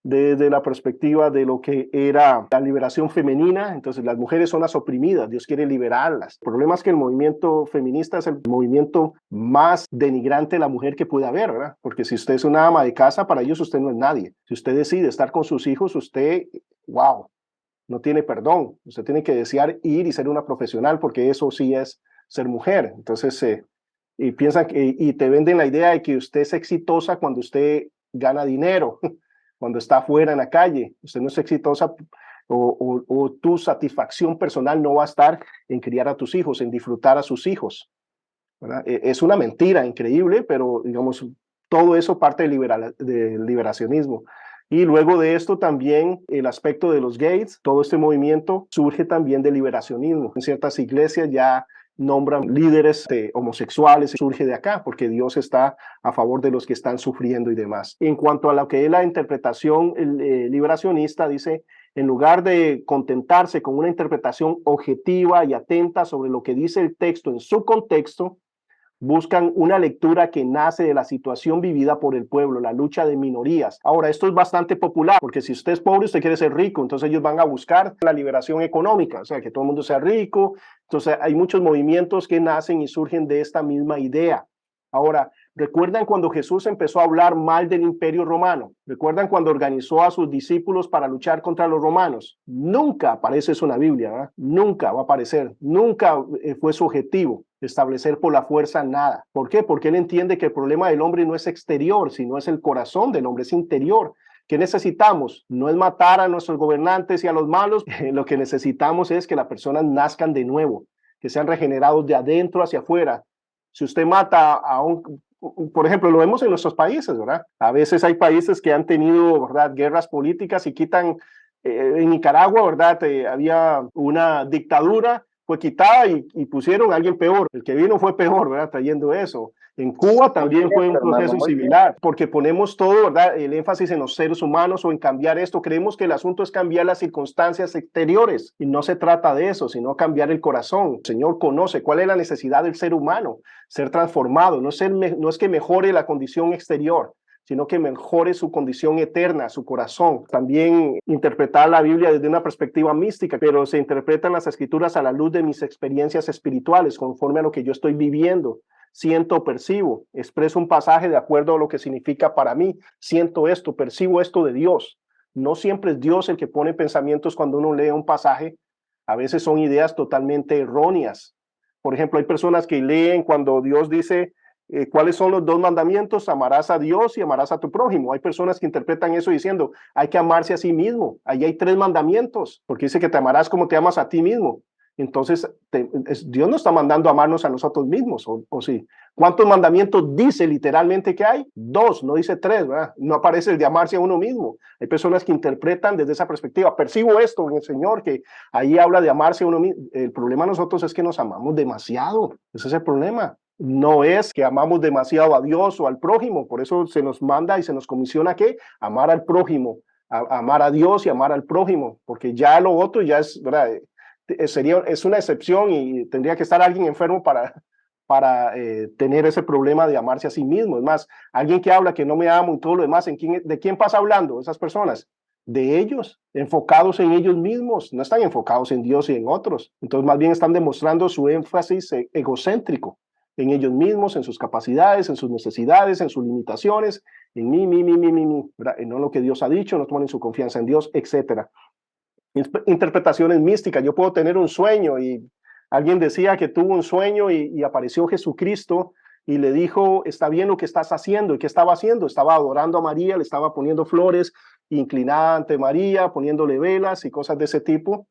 desde la perspectiva de lo que era la liberación femenina. Entonces las mujeres son las oprimidas, Dios quiere liberarlas. El problema es que el movimiento feminista es el movimiento más denigrante de la mujer que puede haber, ¿verdad? Porque si usted es una ama de casa, para ellos usted no es nadie. Si usted decide estar con sus hijos, usted, wow, no tiene perdón. Usted tiene que desear ir y ser una profesional, porque eso sí es ser mujer. Entonces, y piensan y te venden la idea de que usted es exitosa cuando usted gana dinero. Cuando está afuera en la calle, usted no es exitosa o tu satisfacción personal no va a estar en criar a tus hijos, en disfrutar a sus hijos, ¿verdad? Es una mentira increíble, pero digamos, todo eso parte del liberacionismo. Y luego de esto también el aspecto de los gays, todo este movimiento surge también del liberacionismo. En ciertas iglesias ya nombran líderes homosexuales, surge de acá, porque Dios está a favor de los que están sufriendo y demás. En cuanto a lo que es la interpretación liberacionista, dice, en lugar de contentarse con una interpretación objetiva y atenta sobre lo que dice el texto en su contexto, buscan una lectura que nace de la situación vivida por el pueblo, la lucha de minorías. Ahora, esto es bastante popular, porque si usted es pobre, usted quiere ser rico, entonces ellos van a buscar la liberación económica, o sea, que todo el mundo sea rico. Entonces, hay muchos movimientos que nacen y surgen de esta misma idea. Ahora, ¿recuerdan cuando Jesús empezó a hablar mal del Imperio Romano? ¿Recuerdan cuando organizó a sus discípulos para luchar contra los romanos? Nunca aparece eso en la Biblia, ¿verdad? Nunca va a aparecer, nunca fue su objetivo establecer por la fuerza nada. ¿Por qué? Porque él entiende que el problema del hombre no es exterior, sino es el corazón del hombre, es interior. ¿Qué necesitamos? No es matar a nuestros gobernantes y a los malos, lo que necesitamos es que las personas nazcan de nuevo, que sean regenerados de adentro hacia afuera. Si usted mata a por ejemplo, lo vemos en nuestros países, ¿verdad? A veces hay países que han tenido, ¿verdad?, guerras políticas y quitan, en Nicaragua, ¿verdad?, había una dictadura, fue quitada y pusieron a alguien peor. El que vino fue peor, ¿verdad?, trayendo eso. En Cuba también fue un proceso similar, porque ponemos todo, ¿verdad?, el énfasis en los seres humanos o en cambiar esto. Creemos que el asunto es cambiar las circunstancias exteriores y no se trata de eso, sino cambiar el corazón. El Señor conoce cuál es la necesidad del ser humano, ser transformado. No es que mejore la condición exterior, sino que mejore su condición eterna, su corazón. También interpretar la Biblia desde una perspectiva mística, pero se interpretan las escrituras a la luz de mis experiencias espirituales, conforme a lo que yo estoy viviendo, siento, percibo, expreso un pasaje de acuerdo a lo que significa para mí, siento esto, percibo esto de Dios. No siempre es Dios el que pone pensamientos cuando uno lee un pasaje, a veces son ideas totalmente erróneas. Por ejemplo, hay personas que leen cuando Dios dice ¿Cuáles son los dos mandamientos? Amarás a Dios y amarás a tu prójimo. Hay personas que interpretan eso diciendo, hay que amarse a sí mismo. Ahí hay 3 mandamientos, porque dice que te amarás como te amas a ti mismo. Entonces, Dios no está mandando a amarnos a nosotros mismos, ¿o sí? ¿Cuántos mandamientos dice literalmente que hay? 2, no dice 3, ¿verdad? No aparece el de amarse a uno mismo. Hay personas que interpretan desde esa perspectiva. Percibo esto en el Señor, que ahí habla de amarse a uno mismo. El problema de nosotros es que nos amamos demasiado. Ese es el problema. No es que amamos demasiado a Dios o al prójimo, por eso se nos manda y se nos comisiona que amar al prójimo, amar a Dios y amar al prójimo, porque ya lo otro ya es, ¿verdad? Es una excepción y tendría que estar alguien enfermo para tener ese problema de amarse a sí mismo. Es más, alguien que habla que no me amo y todo lo demás, ¿de quién pasa hablando? Esas personas, de ellos, enfocados en ellos mismos, no están enfocados en Dios y en otros. Entonces, más bien están demostrando su énfasis egocéntrico en ellos mismos, en sus capacidades, en sus necesidades, en sus limitaciones, en mí, ¿verdad? Y no lo que Dios ha dicho, no toman su confianza en Dios, etcétera. Interpretaciones místicas. Yo puedo tener un sueño y alguien decía que tuvo un sueño y apareció Jesucristo y le dijo, está bien lo que estás haciendo. ¿Y qué estaba haciendo? Estaba adorando a María, le estaba poniendo flores, inclinada ante María, poniéndole velas y cosas de ese tipo.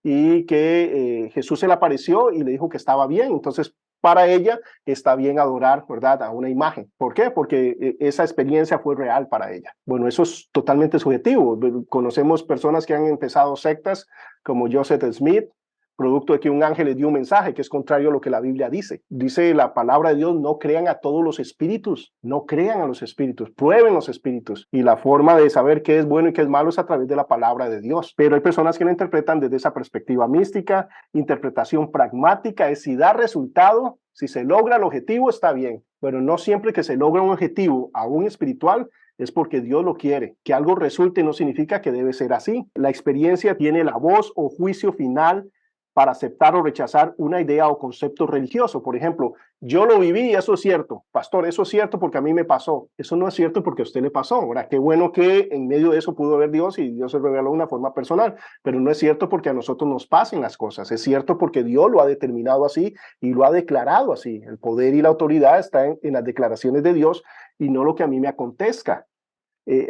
Y que Jesús se le apareció y le dijo que estaba bien. Entonces, para ella está bien adorar, ¿verdad?, a una imagen. ¿Por qué? Porque esa experiencia fue real para ella. Bueno, eso es totalmente subjetivo. Conocemos personas que han empezado sectas como Joseph Smith, producto de que un ángel le dio un mensaje que es contrario a lo que la Biblia dice. Dice la palabra de Dios, no crean a todos los espíritus, no crean a los espíritus, prueben los espíritus. Y la forma de saber qué es bueno y qué es malo es a través de la palabra de Dios. Pero hay personas que lo interpretan desde esa perspectiva mística. Interpretación pragmática es si da resultado, si se logra el objetivo, está bien. Pero no siempre que se logra un objetivo, aún espiritual, es porque Dios lo quiere. Que algo resulte no significa que debe ser así. La experiencia tiene la voz o juicio final para aceptar o rechazar una idea o concepto religioso. Por ejemplo, yo lo viví y eso es cierto. Pastor, eso es cierto porque a mí me pasó. Eso no es cierto porque a usted le pasó. Ahora, qué bueno que en medio de eso pudo ver Dios y Dios se reveló de una forma personal, pero no es cierto porque a nosotros nos pasen las cosas. Es cierto porque Dios lo ha determinado así y lo ha declarado así. El poder y la autoridad están en las declaraciones de Dios y no lo que a mí me acontezca.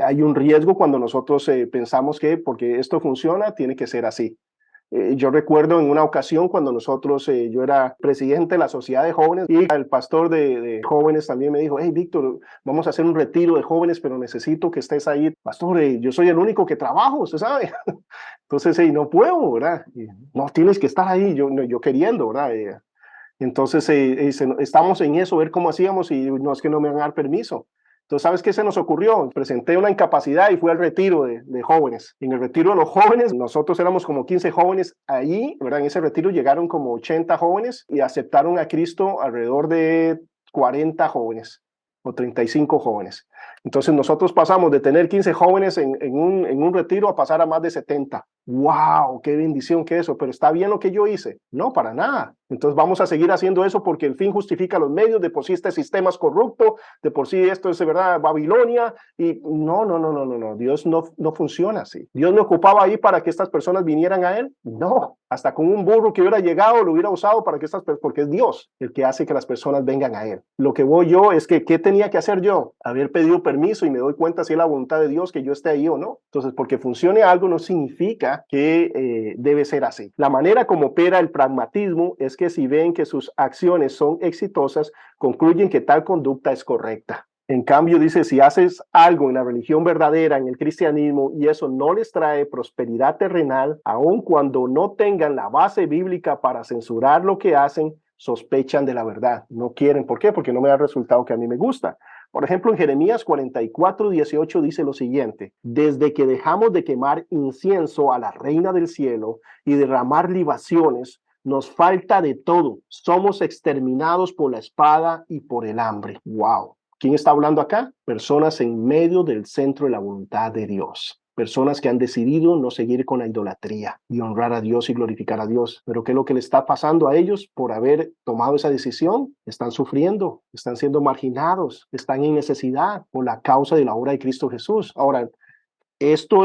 Hay un riesgo cuando nosotros pensamos que porque esto funciona, tiene que ser así. Yo recuerdo en una ocasión cuando yo era presidente de la sociedad de jóvenes y el pastor de jóvenes también me dijo, hey, Víctor, vamos a hacer un retiro de jóvenes, pero necesito que estés ahí. Pastor, yo soy el único que trabajo, usted sabe. Entonces, no puedo, ¿verdad? No, tienes que estar ahí, yo queriendo, ¿verdad? Entonces, estamos en eso, ver cómo hacíamos y no es que no me van a dar permiso. Entonces, ¿sabes qué se nos ocurrió? Presenté una incapacidad y fui al retiro de jóvenes. En el retiro de los jóvenes, nosotros éramos como 15 jóvenes ahí, ¿verdad? En ese retiro llegaron como 80 jóvenes y aceptaron a Cristo alrededor de 40 jóvenes o 35 jóvenes. Entonces nosotros pasamos de tener 15 jóvenes en un retiro a pasar a más de 70. ¡Wow! ¡Qué bendición que eso! ¿Pero está bien lo que yo hice? No, para nada. Entonces vamos a seguir haciendo eso porque el fin justifica los medios. De por sí este sistema es corrupto, de por sí esto es, ¿verdad?, Babilonia. Y no. Dios no funciona así. Dios me ocupaba ahí para que estas personas vinieran a Él. No. Hasta con un burro que hubiera llegado lo hubiera usado para que porque es Dios el que hace que las personas vengan a Él. Lo que voy yo es que, ¿qué tenía que hacer yo? Haber pedido permiso y me doy cuenta si es la voluntad de Dios que yo esté ahí o no. Entonces, porque funcione algo no significa que debe ser así. La manera como opera el pragmatismo es que si ven que sus acciones son exitosas, concluyen que tal conducta es correcta. En cambio, dice, si haces algo en la religión verdadera, en el cristianismo, y eso no les trae prosperidad terrenal, aun cuando no tengan la base bíblica para censurar lo que hacen, sospechan de la verdad. No quieren. ¿Por qué? Porque no me da el resultado que a mí me gusta. Por ejemplo, en Jeremías 44:18 dice lo siguiente: desde que dejamos de quemar incienso a la reina del cielo y derramar libaciones, nos falta de todo. Somos exterminados por la espada y por el hambre. ¡Wow! ¿Quién está hablando acá? Personas en medio del centro de la voluntad de Dios. Personas que han decidido no seguir con la idolatría y honrar a Dios y glorificar a Dios. Pero ¿qué es lo que le está pasando a ellos por haber tomado esa decisión? Están sufriendo, están siendo marginados, están en necesidad por la causa de la obra de Cristo Jesús. Ahora, esto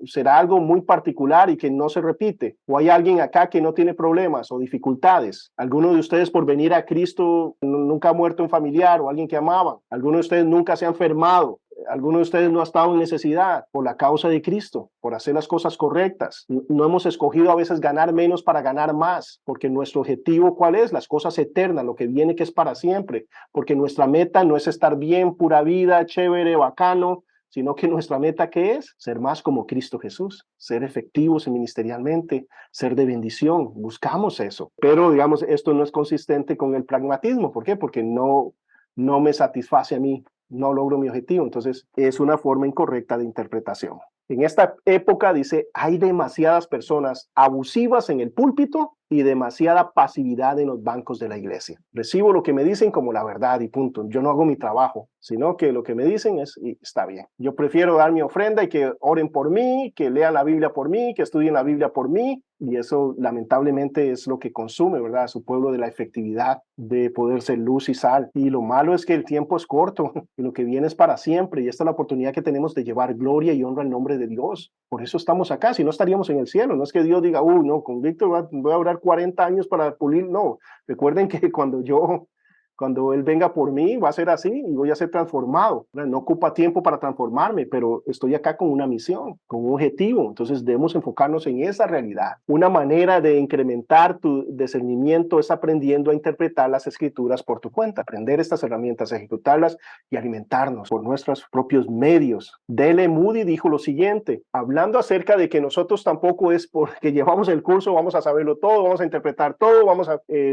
será algo muy particular y que no se repite. ¿O hay alguien acá que no tiene problemas o dificultades? ¿Alguno de ustedes por venir a Cristo nunca ha muerto un familiar o alguien que amaban? ¿Alguno de ustedes nunca se ha enfermado? ¿Alguno de ustedes no ha estado en necesidad por la causa de Cristo, por hacer las cosas correctas? No hemos escogido a veces ganar menos para ganar más, porque nuestro objetivo, ¿cuál es? Las cosas eternas, lo que viene que es para siempre, porque nuestra meta no es estar bien, pura vida, chévere, bacano, sino que nuestra meta, ¿qué es? Ser más como Cristo Jesús, ser efectivos ministerialmente, ser de bendición. Buscamos eso. Pero, digamos, esto no es consistente con el pragmatismo. ¿Por qué? Porque no me satisface a mí, no logro mi objetivo. Entonces, es una forma incorrecta de interpretación. En esta época, dice, hay demasiadas personas abusivas en el púlpito y demasiada pasividad en los bancos de la iglesia. Recibo lo que me dicen como la verdad y punto. Yo no hago mi trabajo, sino que lo que me dicen y está bien. Yo prefiero dar mi ofrenda y que oren por mí, que lean la Biblia por mí, que estudien la Biblia por mí. Y eso lamentablemente es lo que consume, ¿verdad? A su pueblo de la efectividad de poder ser luz y sal. Y lo malo es que el tiempo es corto y lo que viene es para siempre. Y esta es la oportunidad que tenemos de llevar gloria y honra al nombre de Dios. Por eso estamos acá, si no estaríamos en el cielo. No es que Dios diga, no, con Víctor voy a orar 40 años para pulir. No, recuerden que cuando Él venga por mí, va a ser así y voy a ser transformado. No ocupa tiempo para transformarme, pero estoy acá con una misión, con un objetivo. Entonces debemos enfocarnos en esa realidad. Una manera de incrementar tu discernimiento es aprendiendo a interpretar las escrituras por tu cuenta, aprender estas herramientas, ejecutarlas y alimentarnos por nuestros propios medios. D.L. Moody dijo lo siguiente, hablando acerca de que nosotros tampoco es porque llevamos el curso, vamos a saberlo todo, vamos a interpretar todo,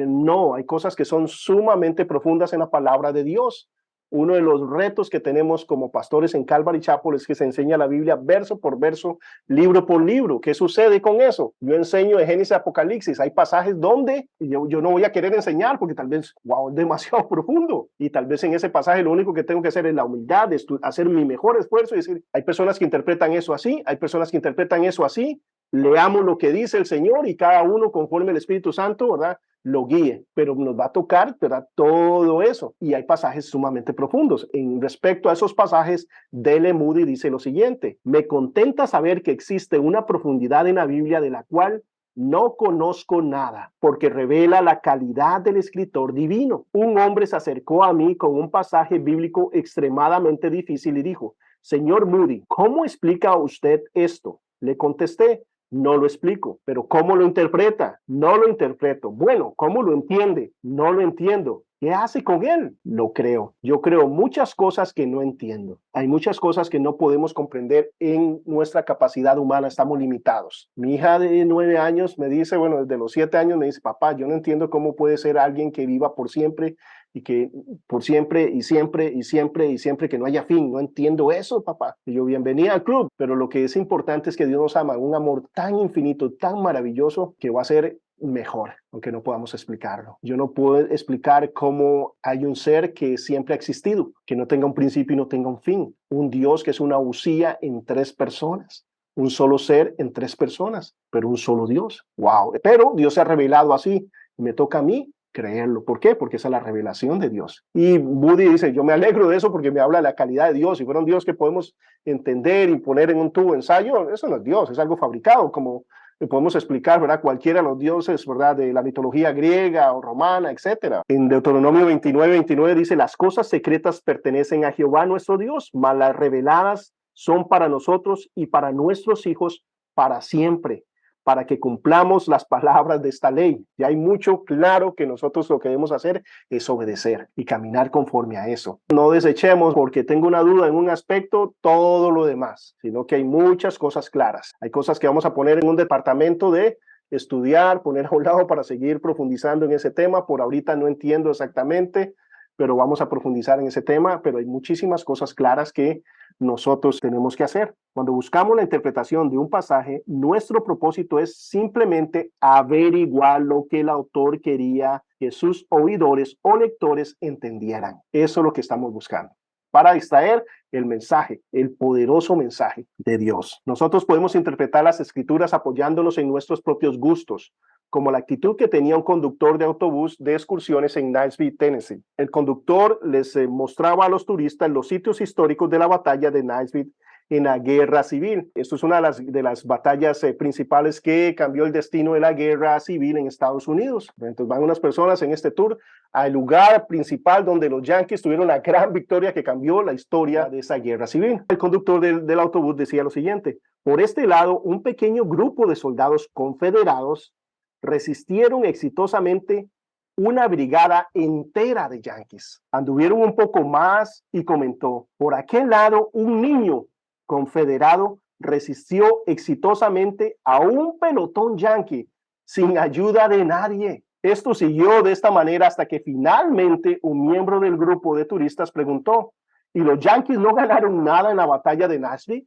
no, hay cosas que son sumamente profundas en la palabra de Dios. Uno de los retos que tenemos como pastores en Calvary Chapel es que se enseña la Biblia verso por verso, libro por libro. ¿Qué sucede con eso? Yo enseño de Génesis a Apocalipsis. Hay pasajes donde yo no voy a querer enseñar porque tal vez, es demasiado profundo. Y tal vez en ese pasaje lo único que tengo que hacer es la humildad, de hacer mi mejor esfuerzo y decir, hay personas que interpretan eso así, hay personas que interpretan eso así. Leamos lo que dice el Señor y cada uno conforme el Espíritu Santo, ¿verdad?, lo guíe, pero nos va a tocar, ¿verdad?, todo eso. Y hay pasajes sumamente profundos. En respecto a esos pasajes, D.L. Moody dice lo siguiente, me contenta saber que existe una profundidad en la Biblia de la cual no conozco nada, porque revela la calidad del escritor divino. Un hombre se acercó a mí con un pasaje bíblico extremadamente difícil y dijo, señor Moody, ¿cómo explica usted esto? Le contesté, no lo explico, pero ¿cómo lo interpreta? No lo interpreto. Bueno, ¿cómo lo entiende? No lo entiendo. ¿Qué hace con él? Lo creo. Yo creo muchas cosas que no entiendo. Hay muchas cosas que no podemos comprender en nuestra capacidad humana. Estamos limitados. Mi hija de 9 años me dice, desde los 7 años me dice, papá, yo no entiendo cómo puede ser alguien que viva por siempre y que por siempre y siempre y siempre y siempre que no haya fin. No entiendo eso, papá. Y yo, bienvenida al club. Pero lo que es importante es que Dios nos ama, un amor tan infinito, tan maravilloso, que va a ser mejor, aunque no podamos explicarlo. Yo no puedo explicar cómo hay un ser que siempre ha existido, que no tenga un principio y no tenga un fin. Un Dios que es una usía en 3 personas. Un solo ser en 3 personas, pero un solo Dios. ¡Wow! Pero Dios se ha revelado así. Me toca a mí creerlo. ¿Por qué? Porque esa es la revelación de Dios. Y Moody dice, yo me alegro de eso porque me habla de la calidad de Dios. Si fuera un Dios que podemos entender y poner en un tubo de ensayo, eso no es Dios, es algo fabricado, como podemos explicar, ¿verdad?, cualquiera de los dioses, ¿verdad?, de la mitología griega o romana, etcétera. En Deuteronomio 29 dice, las cosas secretas pertenecen a Jehová nuestro Dios, mas las reveladas son para nosotros y para nuestros hijos para siempre, para que cumplamos las palabras de esta ley. Y hay mucho claro que nosotros lo que debemos hacer es obedecer y caminar conforme a eso. No desechemos porque tengo una duda en un aspecto todo lo demás, sino que hay muchas cosas claras. Hay cosas que vamos a poner en un departamento de estudiar, poner a un lado para seguir profundizando en ese tema. Por ahorita no entiendo exactamente, pero vamos a profundizar en ese tema. Pero hay muchísimas cosas claras que nosotros tenemos que hacer. Cuando buscamos la interpretación de un pasaje, nuestro propósito es simplemente averiguar lo que el autor quería que sus oidores o lectores entendieran. Eso es lo que estamos buscando, para extraer el mensaje, el poderoso mensaje de Dios. Nosotros podemos interpretar las escrituras apoyándonos en nuestros propios gustos, como la actitud que tenía un conductor de autobús de excursiones en Nashville, Tennessee. El conductor les mostraba a los turistas los sitios históricos de la batalla de Nashville en la guerra civil. Esto es una de las batallas principales que cambió el destino de la guerra civil en Estados Unidos. Entonces van unas personas en este tour al lugar principal donde los yanquis tuvieron la gran victoria que cambió la historia de esa guerra civil. El conductor del autobús decía lo siguiente: por este lado, un pequeño grupo de soldados confederados resistieron exitosamente una brigada entera de yanquis. Anduvieron un poco más y comentó: por aquel lado, un niño confederado resistió exitosamente a un pelotón yanqui sin ayuda de nadie. Esto siguió de esta manera hasta que finalmente un miembro del grupo de turistas preguntó: ¿y los yanquis no ganaron nada en la batalla de Nashville?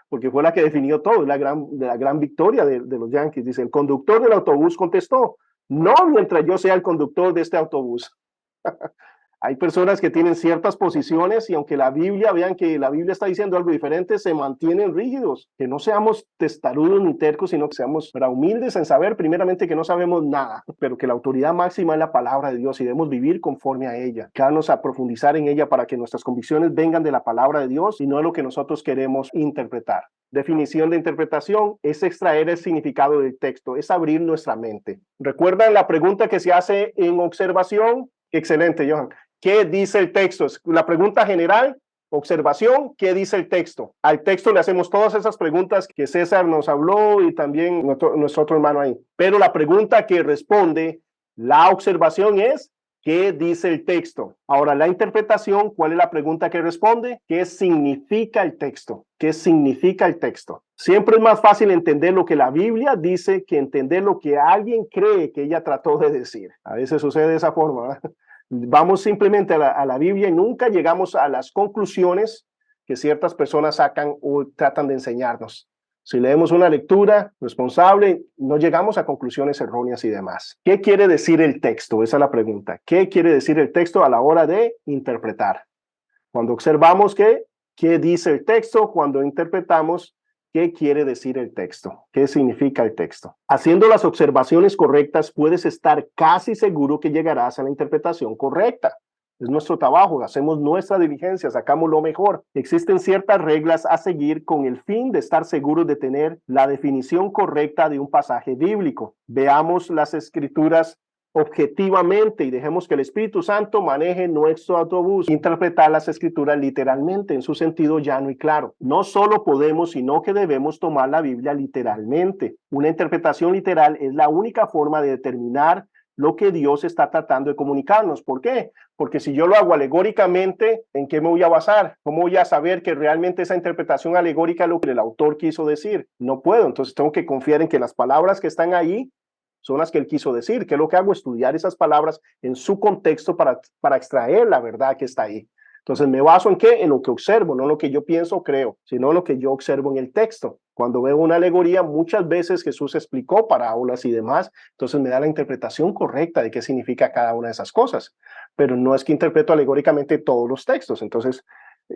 Porque fue la que definió todo, la gran victoria de los yanquis. Dice, el conductor del autobús contestó: no mientras yo sea el conductor de este autobús. Hay personas que tienen ciertas posiciones y aunque vean que la Biblia está diciendo algo diferente, se mantienen rígidos. Que no seamos testarudos ni tercos, sino que seamos humildes en saber primeramente que no sabemos nada, pero que la autoridad máxima es la palabra de Dios y debemos vivir conforme a ella. Quedarnos a profundizar en ella para que nuestras convicciones vengan de la palabra de Dios y no de lo que nosotros queremos interpretar. Definición de interpretación es extraer el significado del texto, es abrir nuestra mente. ¿Recuerdan la pregunta que se hace en observación? Excelente, Johan. ¿Qué dice el texto? La pregunta general, observación, ¿qué dice el texto? Al texto le hacemos todas esas preguntas que César nos habló y también nuestro otro hermano ahí. Pero la pregunta que responde la observación es: ¿qué dice el texto? Ahora, la interpretación, ¿cuál es la pregunta que responde? ¿Qué significa el texto? ¿Qué significa el texto? Siempre es más fácil entender lo que la Biblia dice que entender lo que alguien cree que ella trató de decir. A veces sucede de esa forma, ¿verdad? Vamos simplemente a la Biblia y nunca llegamos a las conclusiones que ciertas personas sacan o tratan de enseñarnos. Si leemos una lectura responsable, no llegamos a conclusiones erróneas y demás. ¿Qué quiere decir el texto? Esa es la pregunta. ¿Qué quiere decir el texto a la hora de interpretar? Cuando observamos qué dice el texto, cuando interpretamos, ¿qué quiere decir el texto? ¿Qué significa el texto? Haciendo las observaciones correctas, puedes estar casi seguro que llegarás a la interpretación correcta. Es nuestro trabajo, hacemos nuestra diligencia, sacamos lo mejor. Existen ciertas reglas a seguir con el fin de estar seguros de tener la definición correcta de un pasaje bíblico. Veamos las escrituras objetivamente y dejemos que el Espíritu Santo maneje nuestro autobús. Interpretar las escrituras literalmente en su sentido llano y claro. No solo podemos, sino que debemos tomar la Biblia literalmente. Una interpretación literal es la única forma de determinar lo que Dios está tratando de comunicarnos. ¿Por qué? Porque si yo lo hago alegóricamente, ¿en qué me voy a basar? ¿Cómo voy a saber que realmente esa interpretación alegórica es lo que el autor quiso decir? No puedo, entonces tengo que confiar en que las palabras que están ahí son las que él quiso decir. ¿Qué es lo que hago? Estudiar esas palabras en su contexto para extraer la verdad que está ahí. Entonces, ¿me baso en qué? En lo que observo, no en lo que yo pienso o creo, sino en lo que yo observo en el texto. Cuando veo una alegoría, muchas veces Jesús explicó parábolas y demás, entonces me da la interpretación correcta de qué significa cada una de esas cosas. Pero no es que interpreto alegóricamente todos los textos. Entonces,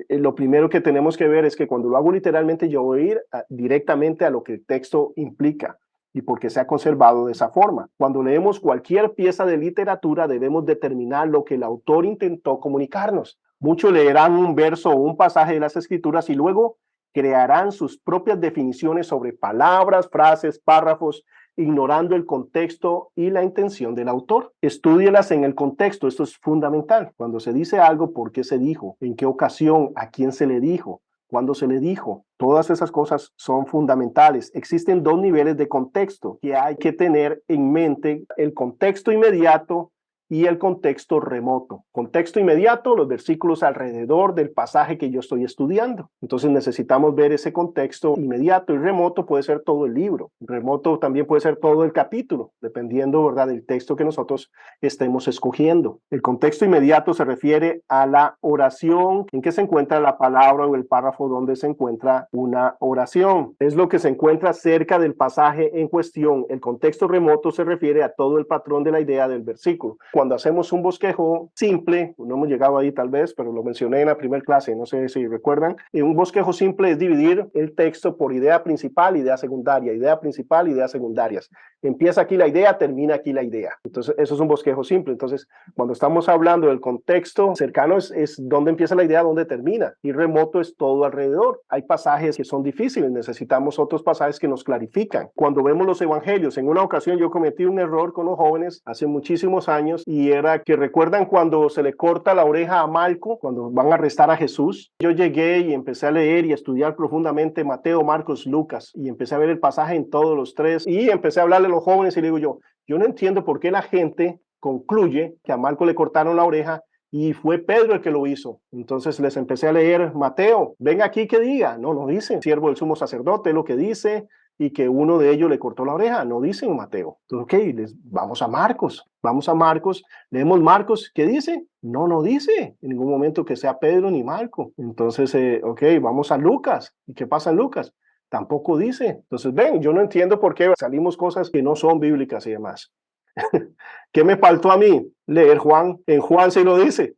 lo primero que tenemos que ver es que cuando lo hago literalmente, yo voy a ir directamente a lo que el texto implica y por qué se ha conservado de esa forma. Cuando leemos cualquier pieza de literatura, debemos determinar lo que el autor intentó comunicarnos. Muchos leerán un verso o un pasaje de las Escrituras y luego crearán sus propias definiciones sobre palabras, frases, párrafos, ignorando el contexto y la intención del autor. Estúdielas en el contexto, esto es fundamental. Cuando se dice algo, ¿por qué se dijo? ¿En qué ocasión? ¿A quién se le dijo? ¿Cuándo se le dijo? Todas esas cosas son fundamentales. Existen dos niveles de contexto que hay que tener en mente: el contexto inmediato y el contexto remoto. Contexto inmediato, los versículos alrededor del pasaje que yo estoy estudiando. Entonces necesitamos ver ese contexto inmediato, y remoto puede ser todo el libro. Remoto también puede ser todo el capítulo, dependiendo, ¿verdad?, del texto que nosotros estemos escogiendo. El contexto inmediato se refiere a la oración en que se encuentra la palabra o el párrafo donde se encuentra una oración. Es lo que se encuentra cerca del pasaje en cuestión. El contexto remoto se refiere a todo el patrón de la idea del versículo. cuando hacemos un bosquejo simple, no hemos llegado ahí tal vez, pero lo mencioné en la primera clase, no sé si recuerdan, un bosquejo simple es dividir el texto por idea principal, idea secundaria, idea principal, ideas secundarias. Empieza aquí la idea, termina aquí la idea. Entonces, eso es un bosquejo simple. Entonces, cuando estamos hablando del contexto cercano es donde empieza la idea, donde termina. Y remoto es todo alrededor. Hay pasajes que son difíciles, necesitamos otros pasajes que nos clarifican. Cuando vemos los evangelios, en una ocasión yo cometí un error con los jóvenes hace muchísimos años y era que recuerdan cuando se le corta la oreja a Malco, cuando van a arrestar a Jesús. Yo llegué y empecé a leer y a estudiar profundamente Mateo, Marcos, Lucas y empecé a ver el pasaje en todos los tres y empecé a hablarle a los jóvenes y le digo yo no entiendo por qué la gente concluye que a Malco le cortaron la oreja y fue Pedro el que lo hizo. Entonces les empecé a leer Mateo, ven aquí que diga, no dice, siervo del sumo sacerdote, lo que dice, y que uno de ellos le cortó la oreja, no dice en Mateo. Entonces, vamos a Marcos, leemos Marcos, ¿qué dice? No dice en ningún momento que sea Pedro ni Marco. Entonces, vamos a Lucas, ¿y qué pasa en Lucas? Tampoco dice. Entonces, ven, yo no entiendo por qué salimos cosas que no son bíblicas y demás. ¿Qué me faltó a mí? Leer Juan. En Juan se lo dice.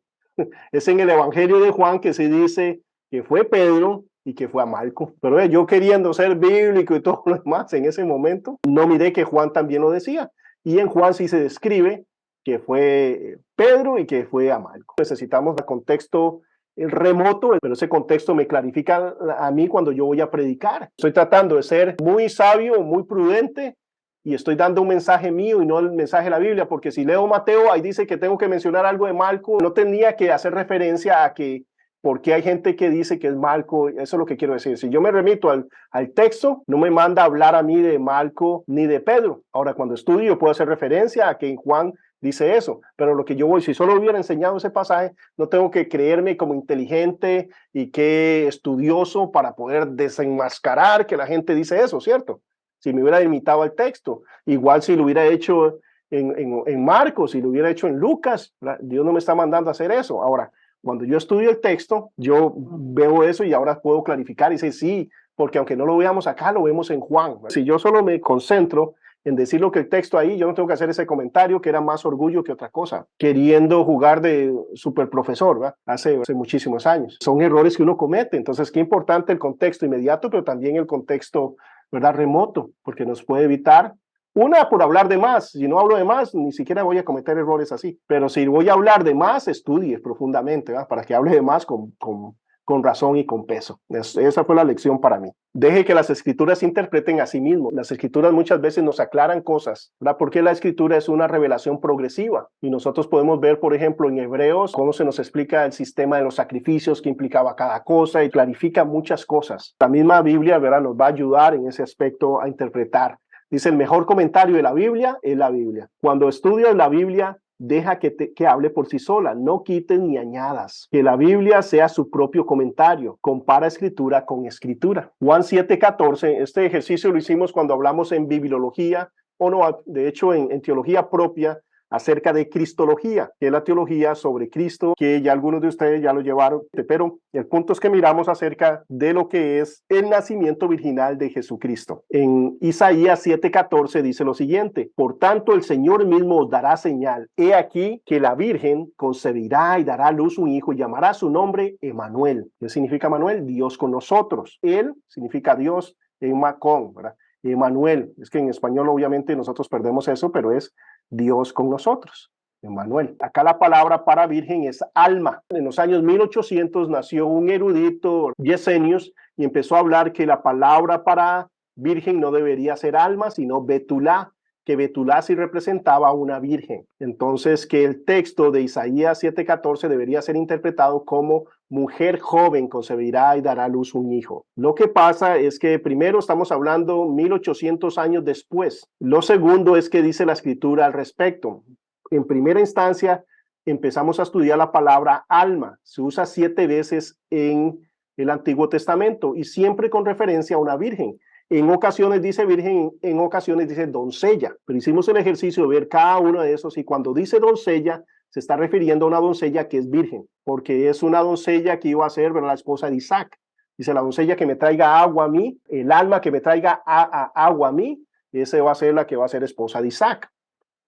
Es en el Evangelio de Juan que se dice que fue Pedro y que fue a Marco. Pero yo queriendo ser bíblico y todo lo demás en ese momento, no miré que Juan también lo decía. Y en Juan sí se describe que fue Pedro y que fue a Marco. Necesitamos el contexto remoto, pero ese contexto me clarifica a mí cuando yo voy a predicar. Estoy tratando de ser muy sabio, muy prudente, y estoy dando un mensaje mío y no el mensaje de la Biblia, porque si leo Mateo, ahí dice que tengo que mencionar algo de Marco, no tenía que hacer referencia a que, porque hay gente que dice que es Marco, eso es lo que quiero decir. Si yo me remito al texto, no me manda a hablar a mí de Marco ni de Pedro. Ahora, cuando estudio, yo puedo hacer referencia a que en Juan dice eso, pero lo que yo voy, si solo hubiera enseñado ese pasaje, no tengo que creerme como inteligente y que estudioso para poder desenmascarar que la gente dice eso, ¿cierto? Si me hubiera limitado al texto, igual si lo hubiera hecho en Marcos, si lo hubiera hecho en Lucas, Dios no me está mandando a hacer eso. Ahora, cuando yo estudio el texto, yo veo eso y ahora puedo clarificar y decir sí, porque aunque no lo veamos acá, lo vemos en Juan. Si yo solo me concentro en decir lo que el texto ahí, yo no tengo que hacer ese comentario que era más orgullo que otra cosa, queriendo jugar de super profesor, ¿verdad? Hace muchísimos años. Son errores que uno comete, entonces qué importante el contexto inmediato, pero también el contexto, ¿verdad? Remoto, porque nos puede evitar, por hablar de más. Si no hablo de más, ni siquiera voy a cometer errores así, pero si voy a hablar de más, estudie profundamente, ¿verdad? Para que hable de más con razón y con peso. Esa fue la lección para mí. Deje que las escrituras interpreten a sí mismos. Las escrituras muchas veces nos aclaran cosas, ¿verdad? Porque la escritura es una revelación progresiva y nosotros podemos ver, por ejemplo, en Hebreos, cómo se nos explica el sistema de los sacrificios que implicaba cada cosa y clarifica muchas cosas. La misma Biblia, ¿verdad? Nos va a ayudar en ese aspecto a interpretar. Dice, el mejor comentario de la Biblia es la Biblia. Cuando estudias la Biblia, deja que hable por sí sola, no quites ni añadas. Que la Biblia sea su propio comentario. Compara escritura con escritura. Juan 7:14, este ejercicio lo hicimos cuando hablamos en bibliología, o no, de hecho en teología propia, acerca de cristología, que es la teología sobre Cristo, que ya algunos de ustedes ya lo llevaron, pero el punto es que miramos acerca de lo que es el nacimiento virginal de Jesucristo. En Isaías 7:14 dice lo siguiente, por tanto el Señor mismo os dará señal, he aquí que la Virgen concebirá y dará a luz un hijo y llamará su nombre Emanuel. ¿Qué significa Emanuel? Dios con nosotros. Él significa Dios en Macón, ¿verdad? Emanuel, es que en español obviamente nosotros perdemos eso, pero es Dios con nosotros, Emmanuel. Acá la palabra para virgen es alma. En los años 1800 nació un erudito, Gesenius, y empezó a hablar que la palabra para virgen no debería ser alma, sino betulá, que betulá sí representaba a una virgen. Entonces, que el texto de Isaías 7:14 debería ser interpretado como mujer joven concebirá y dará a luz un hijo. Lo que pasa es que primero estamos hablando 1800 años después. Lo segundo es que dice la escritura al respecto. En primera instancia, empezamos a estudiar la palabra alma. Se usa 7 veces en el Antiguo Testamento y siempre con referencia a una virgen. En ocasiones dice virgen, en ocasiones dice doncella, pero hicimos el ejercicio de ver cada uno de esos y cuando dice doncella, se está refiriendo a una doncella que es virgen, porque es una doncella que iba a ser, ¿verdad?, la esposa de Isaac. Dice la doncella que me traiga agua a mí, el alma que me traiga agua a mí, esa va a ser la que va a ser esposa de Isaac.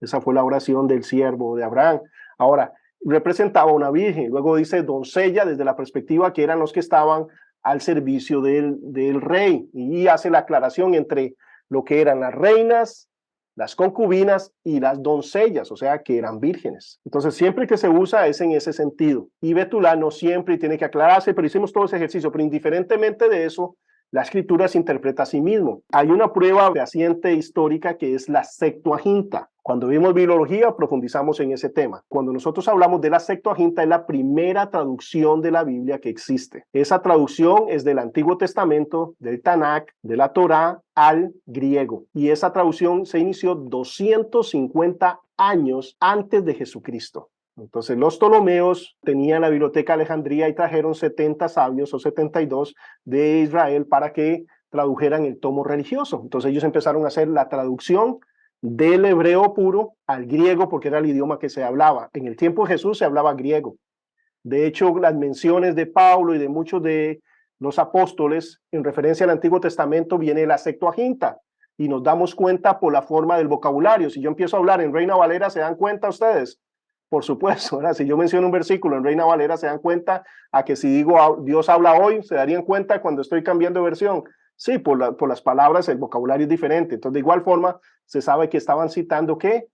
Esa fue la oración del siervo de Abraham. Ahora, representaba una virgen. Luego dice doncella desde la perspectiva que eran los que estaban al servicio del rey. Y hace la aclaración entre lo que eran las reinas, las concubinas y las doncellas, o sea, que eran vírgenes. Entonces, siempre que se usa es en ese sentido. Y Betulá no siempre tiene que aclararse, pero hicimos todo ese ejercicio. Pero indiferentemente de eso, la escritura se interpreta a sí mismo. Hay una prueba fehaciente histórica que es la Septuaginta. Cuando vimos biología, profundizamos en ese tema. Cuando nosotros hablamos de la Septuaginta, es la primera traducción de la Biblia que existe. Esa traducción es del Antiguo Testamento, del Tanakh, de la Torá, al griego. Y esa traducción se inició 250 años antes de Jesucristo. Entonces los Ptolomeos tenían la biblioteca de Alejandría y trajeron 70 sabios o 72 de Israel para que tradujeran el tomo religioso. Entonces ellos empezaron a hacer la traducción del hebreo puro al griego porque era el idioma que se hablaba. En el tiempo de Jesús se hablaba griego. De hecho, las menciones de Pablo y de muchos de los apóstoles en referencia al Antiguo Testamento viene la Septuaginta y nos damos cuenta por la forma del vocabulario. Si yo empiezo a hablar en Reina Valera, ¿se dan cuenta ustedes? Por supuesto, ¿verdad? Si yo menciono un versículo en Reina Valera, se dan cuenta a que si digo Dios habla hoy, se darían cuenta cuando estoy cambiando de versión. Sí, por las palabras el vocabulario es diferente. Entonces, de igual forma, se sabe que estaban citando ¿qué?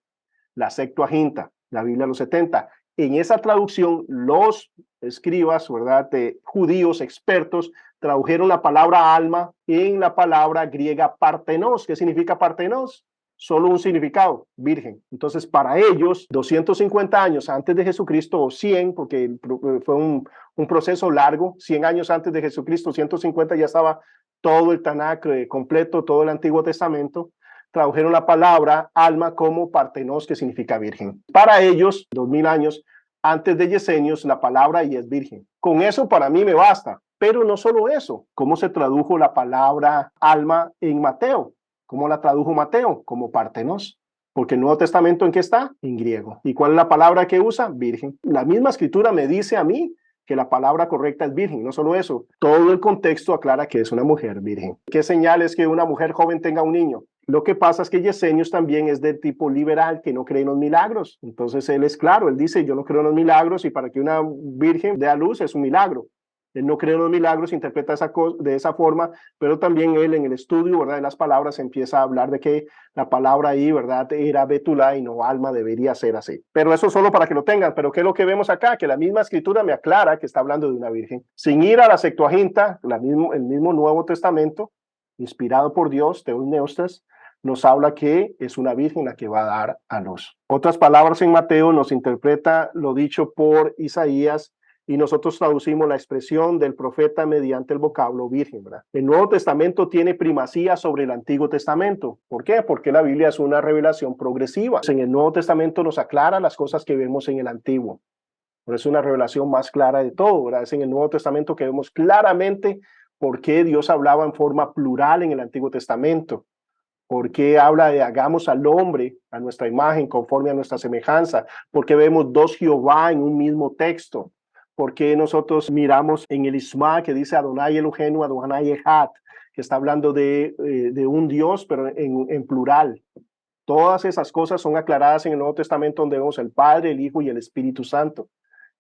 La Septuaginta, la Biblia de los 70. En esa traducción, los escribas, ¿verdad?, de judíos expertos, tradujeron la palabra alma en la palabra griega partenos. ¿Qué significa partenos? Solo un significado, virgen. Entonces, para ellos, 250 años antes de Jesucristo, o 100, porque fue un proceso largo, 100 años antes de Jesucristo, 150 ya estaba todo el Tanakh completo, todo el Antiguo Testamento, tradujeron la palabra alma como partenos, que significa virgen. Para ellos, 2000 años antes de Yesenios, la palabra y es virgen. Con eso para mí me basta. Pero no solo eso, ¿cómo se tradujo la palabra alma en Mateo? ¿Cómo la tradujo Mateo? Como partenos. Porque el Nuevo Testamento, ¿en qué está? En griego. ¿Y cuál es la palabra que usa? Virgen. La misma escritura me dice a mí que la palabra correcta es virgen. No solo eso, todo el contexto aclara que es una mujer virgen. ¿Qué señal es que una mujer joven tenga un niño? Lo que pasa es que Yesenios también es del tipo liberal, que no cree en los milagros. Entonces él es claro, él dice, yo no creo en los milagros y para que una virgen dé a luz es un milagro. Él no cree en los milagros, interpreta de esa forma, pero también él en el estudio, ¿verdad?, de las palabras empieza a hablar de que la palabra ahí, ¿verdad?, era Betulá y no alma, debería ser así. Pero eso solo para que lo tengan. Pero ¿qué es lo que vemos acá? Que la misma escritura me aclara que está hablando de una virgen. Sin ir a la Septuaginta, el mismo Nuevo Testamento, inspirado por Dios, Theopneustos, nos habla que es una virgen la que va a dar a luz. Otras palabras en Mateo nos interpreta lo dicho por Isaías y nosotros traducimos la expresión del profeta mediante el vocablo virgen, ¿verdad? El Nuevo Testamento tiene primacía sobre el Antiguo Testamento. ¿Por qué? Porque la Biblia es una revelación progresiva. En el Nuevo Testamento nos aclara las cosas que vemos en el Antiguo. Pero es una revelación más clara de todo, ¿verdad? Es en el Nuevo Testamento que vemos claramente por qué Dios hablaba en forma plural en el Antiguo Testamento. ¿Por qué habla de hagamos al hombre a nuestra imagen conforme a nuestra semejanza? ¿Por qué vemos dos Jehová en un mismo texto? ¿Por qué nosotros miramos en el Isma que dice Adonai Elohenu, Adonai Echad, que está hablando de un Dios, pero en plural? Todas esas cosas son aclaradas en el Nuevo Testamento, donde vemos el Padre, el Hijo y el Espíritu Santo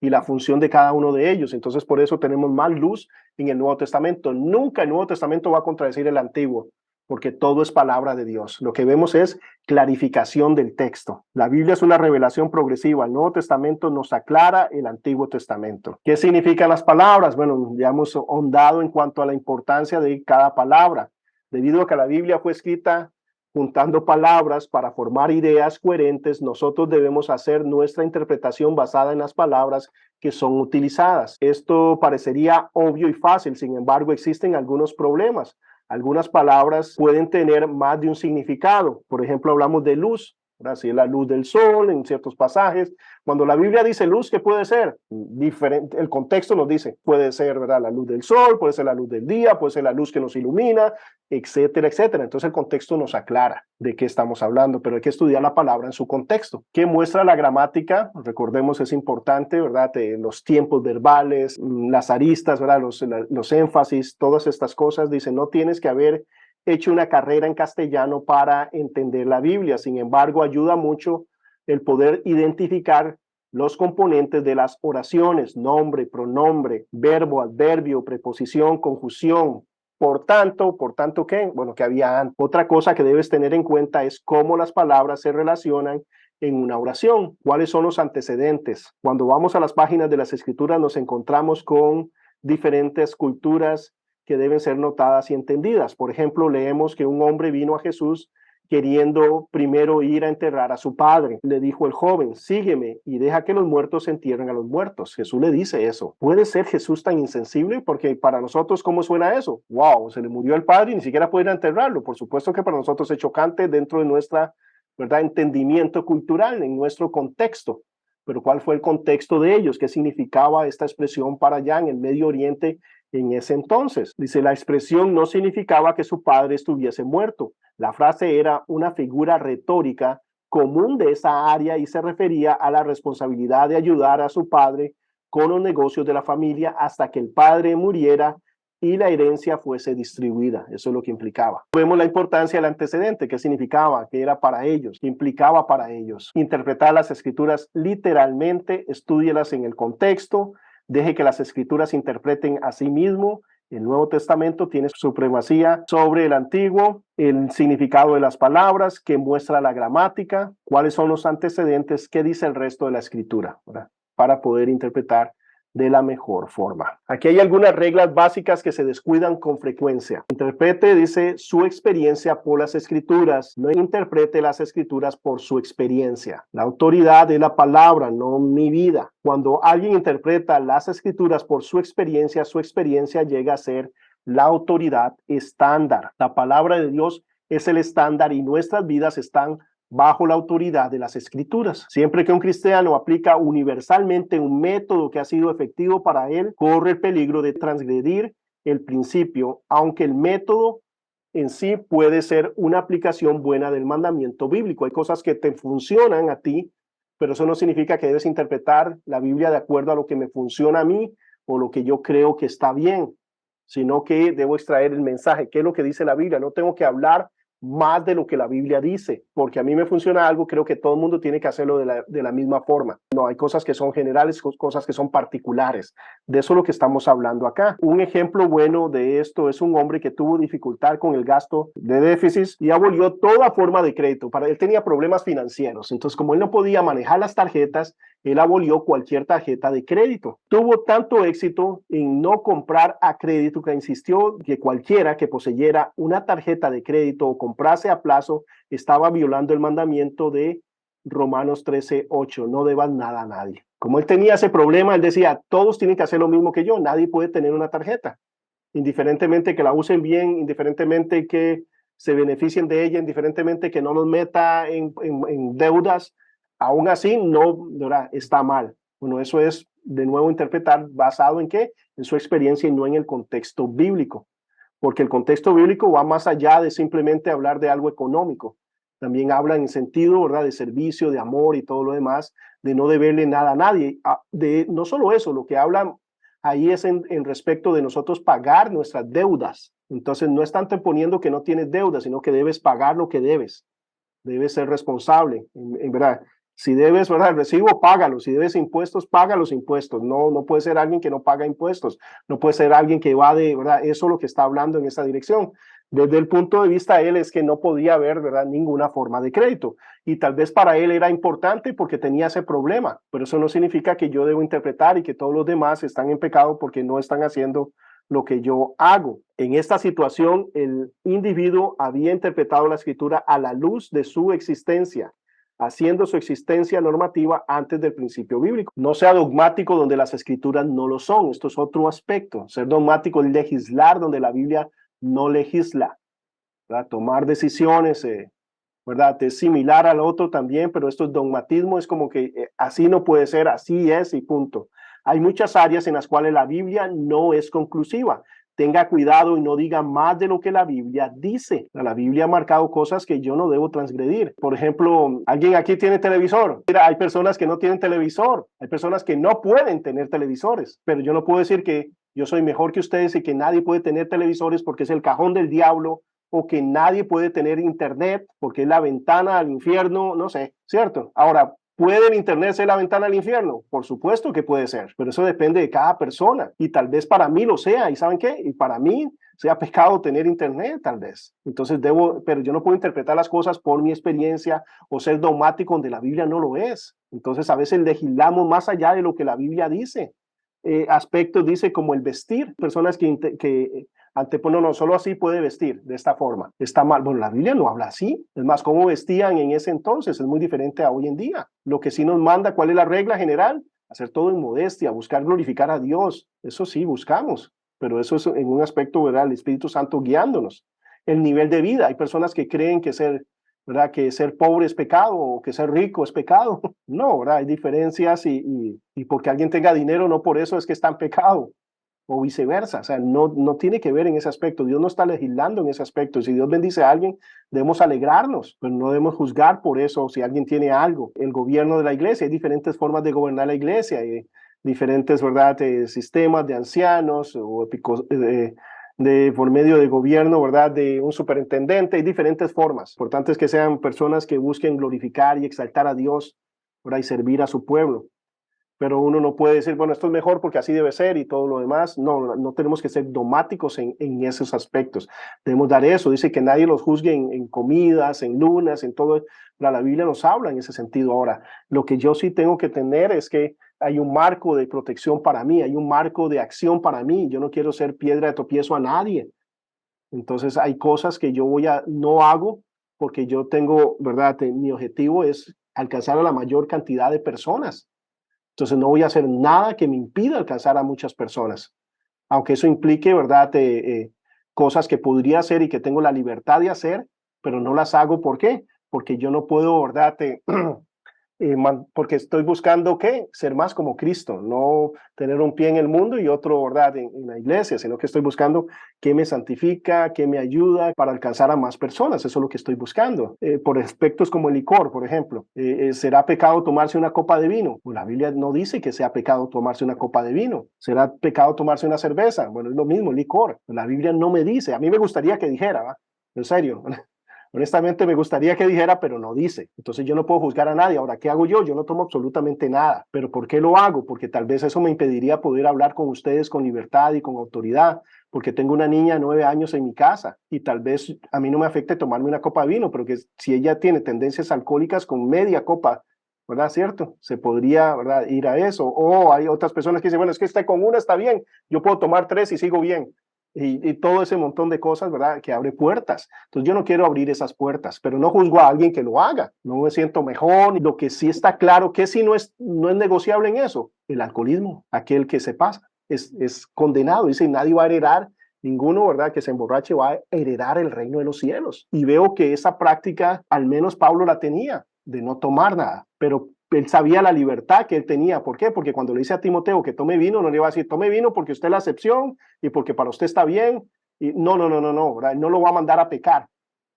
y la función de cada uno de ellos. Entonces, por eso tenemos más luz en el Nuevo Testamento. Nunca el Nuevo Testamento va a contradecir el Antiguo, porque todo es palabra de Dios. Lo que vemos es clarificación del texto. La Biblia es una revelación progresiva. El Nuevo Testamento nos aclara el Antiguo Testamento. ¿Qué significan las palabras? Bueno, ya hemos ahondado en cuanto a la importancia de cada palabra. Debido a que la Biblia fue escrita juntando palabras para formar ideas coherentes, nosotros debemos hacer nuestra interpretación basada en las palabras que son utilizadas. Esto parecería obvio y fácil, sin embargo, existen algunos problemas. Algunas palabras pueden tener más de un significado. Por ejemplo, hablamos de luz, ¿verdad? Si es la luz del sol en ciertos pasajes. Cuando la Biblia dice luz, ¿qué puede ser? Diferente, el contexto nos dice, puede ser, ¿verdad?, la luz del sol, puede ser la luz del día, puede ser la luz que nos ilumina, etcétera, etcétera. Entonces el contexto nos aclara de qué estamos hablando, pero hay que estudiar la palabra en su contexto. ¿Qué muestra la gramática? Recordemos, es importante, ¿verdad?, los tiempos verbales, las aristas, ¿verdad?, los énfasis, todas estas cosas. Dicen, no tienes que haber hecho una carrera en castellano para entender la Biblia. Sin embargo, ayuda mucho el poder identificar los componentes de las oraciones: nombre, pronombre, verbo, adverbio, preposición, conjunción. Por tanto, ¿qué? Bueno, que había antes. Otra cosa que debes tener en cuenta es cómo las palabras se relacionan en una oración. ¿Cuáles son los antecedentes? Cuando vamos a las páginas de las Escrituras nos encontramos con diferentes culturas que deben ser notadas y entendidas. Por ejemplo, leemos que un hombre vino a Jesús queriendo primero ir a enterrar a su padre. Le dijo el joven: sígueme y deja que los muertos entierren a los muertos. Jesús le dice eso. ¿Puede ser Jesús tan insensible? Porque para nosotros, ¿cómo suena eso? Wow, se le murió el padre y ni siquiera puede ir a enterrarlo. Por supuesto que para nosotros es chocante dentro de nuestra, ¿verdad?, entendimiento cultural, en nuestro contexto. Pero ¿cuál fue el contexto de ellos? ¿Qué significaba esta expresión para allá en el Medio Oriente en ese entonces? Dice, la expresión no significaba que su padre estuviese muerto. La frase era una figura retórica común de esa área y se refería a la responsabilidad de ayudar a su padre con los negocios de la familia hasta que el padre muriera y la herencia fuese distribuida. Eso es lo que implicaba. Vemos la importancia del antecedente, qué significaba, qué era para ellos, qué implicaba para ellos. Interpretar las escrituras literalmente, estúdielas en el contexto, deje que las escrituras interpreten a sí mismo. El Nuevo Testamento tiene supremacía sobre el Antiguo, el significado de las palabras, que muestra la gramática, cuáles son los antecedentes, qué dice el resto de la escritura, ¿verdad?, para poder interpretar de la mejor forma. Aquí hay algunas reglas básicas que se descuidan con frecuencia. Interprete, dice, su experiencia por las escrituras. No interprete las escrituras por su experiencia. La autoridad es la palabra, no mi vida. Cuando alguien interpreta las escrituras por su experiencia llega a ser la autoridad estándar. La palabra de Dios es el estándar y nuestras vidas están bajo la autoridad de las escrituras. Siempre que un cristiano aplica universalmente un método que ha sido efectivo para él, corre el peligro de transgredir el principio, aunque el método en sí puede ser una aplicación buena del mandamiento bíblico. Hay cosas que te funcionan a ti, pero eso no significa que debes interpretar la Biblia de acuerdo a lo que me funciona a mí o lo que yo creo que está bien, sino que debo extraer el mensaje. ¿Qué es lo que dice la Biblia? No tengo que hablar más de lo que la Biblia dice, porque a mí me funciona algo, creo que todo el mundo tiene que hacerlo de la misma forma. No, hay cosas que son generales, cosas que son particulares. De eso es lo que estamos hablando acá. Un ejemplo bueno de esto es un hombre que tuvo dificultad con el gasto de déficit y abolió toda forma de crédito. Para él tenía problemas financieros, entonces como él no podía manejar las tarjetas, él abolió cualquier tarjeta de crédito. Tuvo tanto éxito en no comprar a crédito que insistió que cualquiera que poseyera una tarjeta de crédito o comprase a plazo estaba violando el mandamiento de Romanos 13:8, no debas nada a nadie. Como él tenía ese problema, él decía, todos tienen que hacer lo mismo que yo, nadie puede tener una tarjeta, indiferentemente que la usen bien, indiferentemente que se beneficien de ella, indiferentemente que no los meta en deudas, aún así no, ¿verdad?, está mal. Bueno, eso es de nuevo interpretar basado en qué, en su experiencia y no en el contexto bíblico, porque el contexto bíblico va más allá de simplemente hablar de algo económico. También habla en sentido, ¿verdad?, de servicio, de amor y todo lo demás, de no deberle nada a nadie. No solo eso, lo que habla ahí es en respecto de nosotros pagar nuestras deudas. Entonces no están poniendo que no tienes deuda, sino que debes pagar lo que debes. Debes ser responsable, en verdad. Si debes, ¿verdad?, el recibo, págalo. Si debes impuestos, paga los impuestos. No puede ser alguien que no paga impuestos. No puede ser alguien que va de, ¿verdad? Eso es lo que está hablando en esa dirección. Desde el punto de vista de él es que no podía haber, ¿verdad?, ninguna forma de crédito. Y tal vez para él era importante porque tenía ese problema. Pero eso no significa que yo debo interpretar y que todos los demás están en pecado porque no están haciendo lo que yo hago. En esta situación, el individuo había interpretado la escritura a la luz de su existencia, haciendo su existencia normativa antes del principio bíblico. No sea dogmático donde las escrituras no lo son. Esto es otro aspecto. Ser dogmático es legislar donde la Biblia no legisla, ¿verdad? Tomar decisiones, ¿verdad?, es similar al otro también, pero esto es dogmatismo, es como que así no puede ser, así es y punto. Hay muchas áreas en las cuales la Biblia no es conclusiva. Tenga cuidado y no diga más de lo que la Biblia dice. La Biblia ha marcado cosas que yo no debo transgredir. Por ejemplo, ¿alguien aquí tiene televisor? Mira, hay personas que no tienen televisor. Hay personas que no pueden tener televisores. Pero yo no puedo decir que yo soy mejor que ustedes y que nadie puede tener televisores porque es el cajón del diablo o que nadie puede tener internet porque es la ventana al infierno, no sé, ¿cierto? Ahora, ¿puede el internet ser la ventana al infierno? Por supuesto que puede ser, pero eso depende de cada persona y tal vez para mí lo sea, ¿y saben qué? Y para mí sea pecado tener internet, tal vez. Entonces pero yo no puedo interpretar las cosas por mi experiencia o ser dogmático donde la Biblia no lo es. Entonces a veces legislamos más allá de lo que la Biblia dice. Aspectos dice como el vestir, personas que anteponen, no, solo así puede vestir, de esta forma, está mal. Bueno, la Biblia no habla así, es más, cómo vestían en ese entonces es muy diferente a hoy en día. Lo que sí nos manda, ¿cuál es la regla general? Hacer todo en modestia, buscar glorificar a Dios, eso sí, buscamos, pero eso es en un aspecto, ¿verdad? El Espíritu Santo guiándonos. El nivel de vida, hay personas que creen que ser, ¿verdad? Que ser pobre es pecado o que ser rico es pecado. No, ¿verdad? Hay diferencias y porque alguien tenga dinero, no por eso es que está en pecado o viceversa. O sea, no tiene que ver en ese aspecto. Dios no está legislando en ese aspecto. Si Dios bendice a alguien, debemos alegrarnos, pero no debemos juzgar por eso si alguien tiene algo. El gobierno de la iglesia, hay diferentes formas de gobernar la iglesia, hay diferentes, ¿verdad? Sistemas de ancianos o por medio de gobierno, ¿verdad? De un superintendente, hay diferentes formas. Lo importante es que sean personas que busquen glorificar y exaltar a Dios, ¿verdad? Y servir a su pueblo. Pero uno no puede decir, bueno, esto es mejor porque así debe ser y todo lo demás. No tenemos que ser dogmáticos en esos aspectos. Debemos dar eso. Dice que nadie los juzgue en comidas, en lunas, en todo. La Biblia nos habla en ese sentido. Ahora, lo que yo sí tengo que tener es que hay un marco de protección para mí, hay un marco de acción para mí. Yo no quiero ser piedra de tropiezo a nadie. Entonces hay cosas que no hago porque yo tengo, ¿verdad? Mi objetivo es alcanzar a la mayor cantidad de personas. Entonces no voy a hacer nada que me impida alcanzar a muchas personas, aunque eso implique, ¿verdad? Cosas que podría hacer y que tengo la libertad de hacer, pero no las hago. ¿Por qué? Porque yo no puedo, ¿verdad? Porque estoy buscando ¿qué? Ser más como Cristo, no tener un pie en el mundo y otro, ¿verdad? En la iglesia, sino que estoy buscando qué me santifica, qué me ayuda para alcanzar a más personas. Eso es lo que estoy buscando. Por aspectos como el licor, por ejemplo. ¿Será pecado tomarse una copa de vino? Pues la Biblia no dice que sea pecado tomarse una copa de vino. ¿Será pecado tomarse una cerveza? Bueno, es lo mismo, licor. La Biblia no me dice. A mí me gustaría que dijera, ¿va? En serio. Honestamente me gustaría que dijera, pero no dice. Entonces yo no puedo juzgar a nadie. Ahora, ¿qué hago yo? Yo no tomo absolutamente nada. ¿Pero por qué lo hago? Porque tal vez eso me impediría poder hablar con ustedes con libertad y con autoridad, porque tengo una niña de 9 años en mi casa y tal vez a mí no me afecte tomarme una copa de vino, pero que si ella tiene tendencias alcohólicas con media copa, ¿verdad? ¿Cierto? Se podría, ¿verdad? Ir a eso. O hay otras personas que dicen, bueno, es que esté con una está bien, yo puedo tomar 3 y sigo bien. Y todo ese montón de cosas, ¿verdad? Que abre puertas. Entonces yo no quiero abrir esas puertas, pero no juzgo a alguien que lo haga. No me siento mejor. Lo que sí está claro que sí no es negociable en eso, el alcoholismo. Aquel que se pasa es condenado. Dice, nadie va a heredar, ninguno, ¿verdad? Que se emborrache va a heredar el reino de los cielos. Y veo que esa práctica, al menos Pablo la tenía, de no tomar nada, pero él sabía la libertad que él tenía. ¿Por qué? Porque cuando le dice a Timoteo que tome vino, no le va a decir, tome vino porque usted es la excepción y porque para usted está bien. Y no, ¿verdad? No lo va a mandar a pecar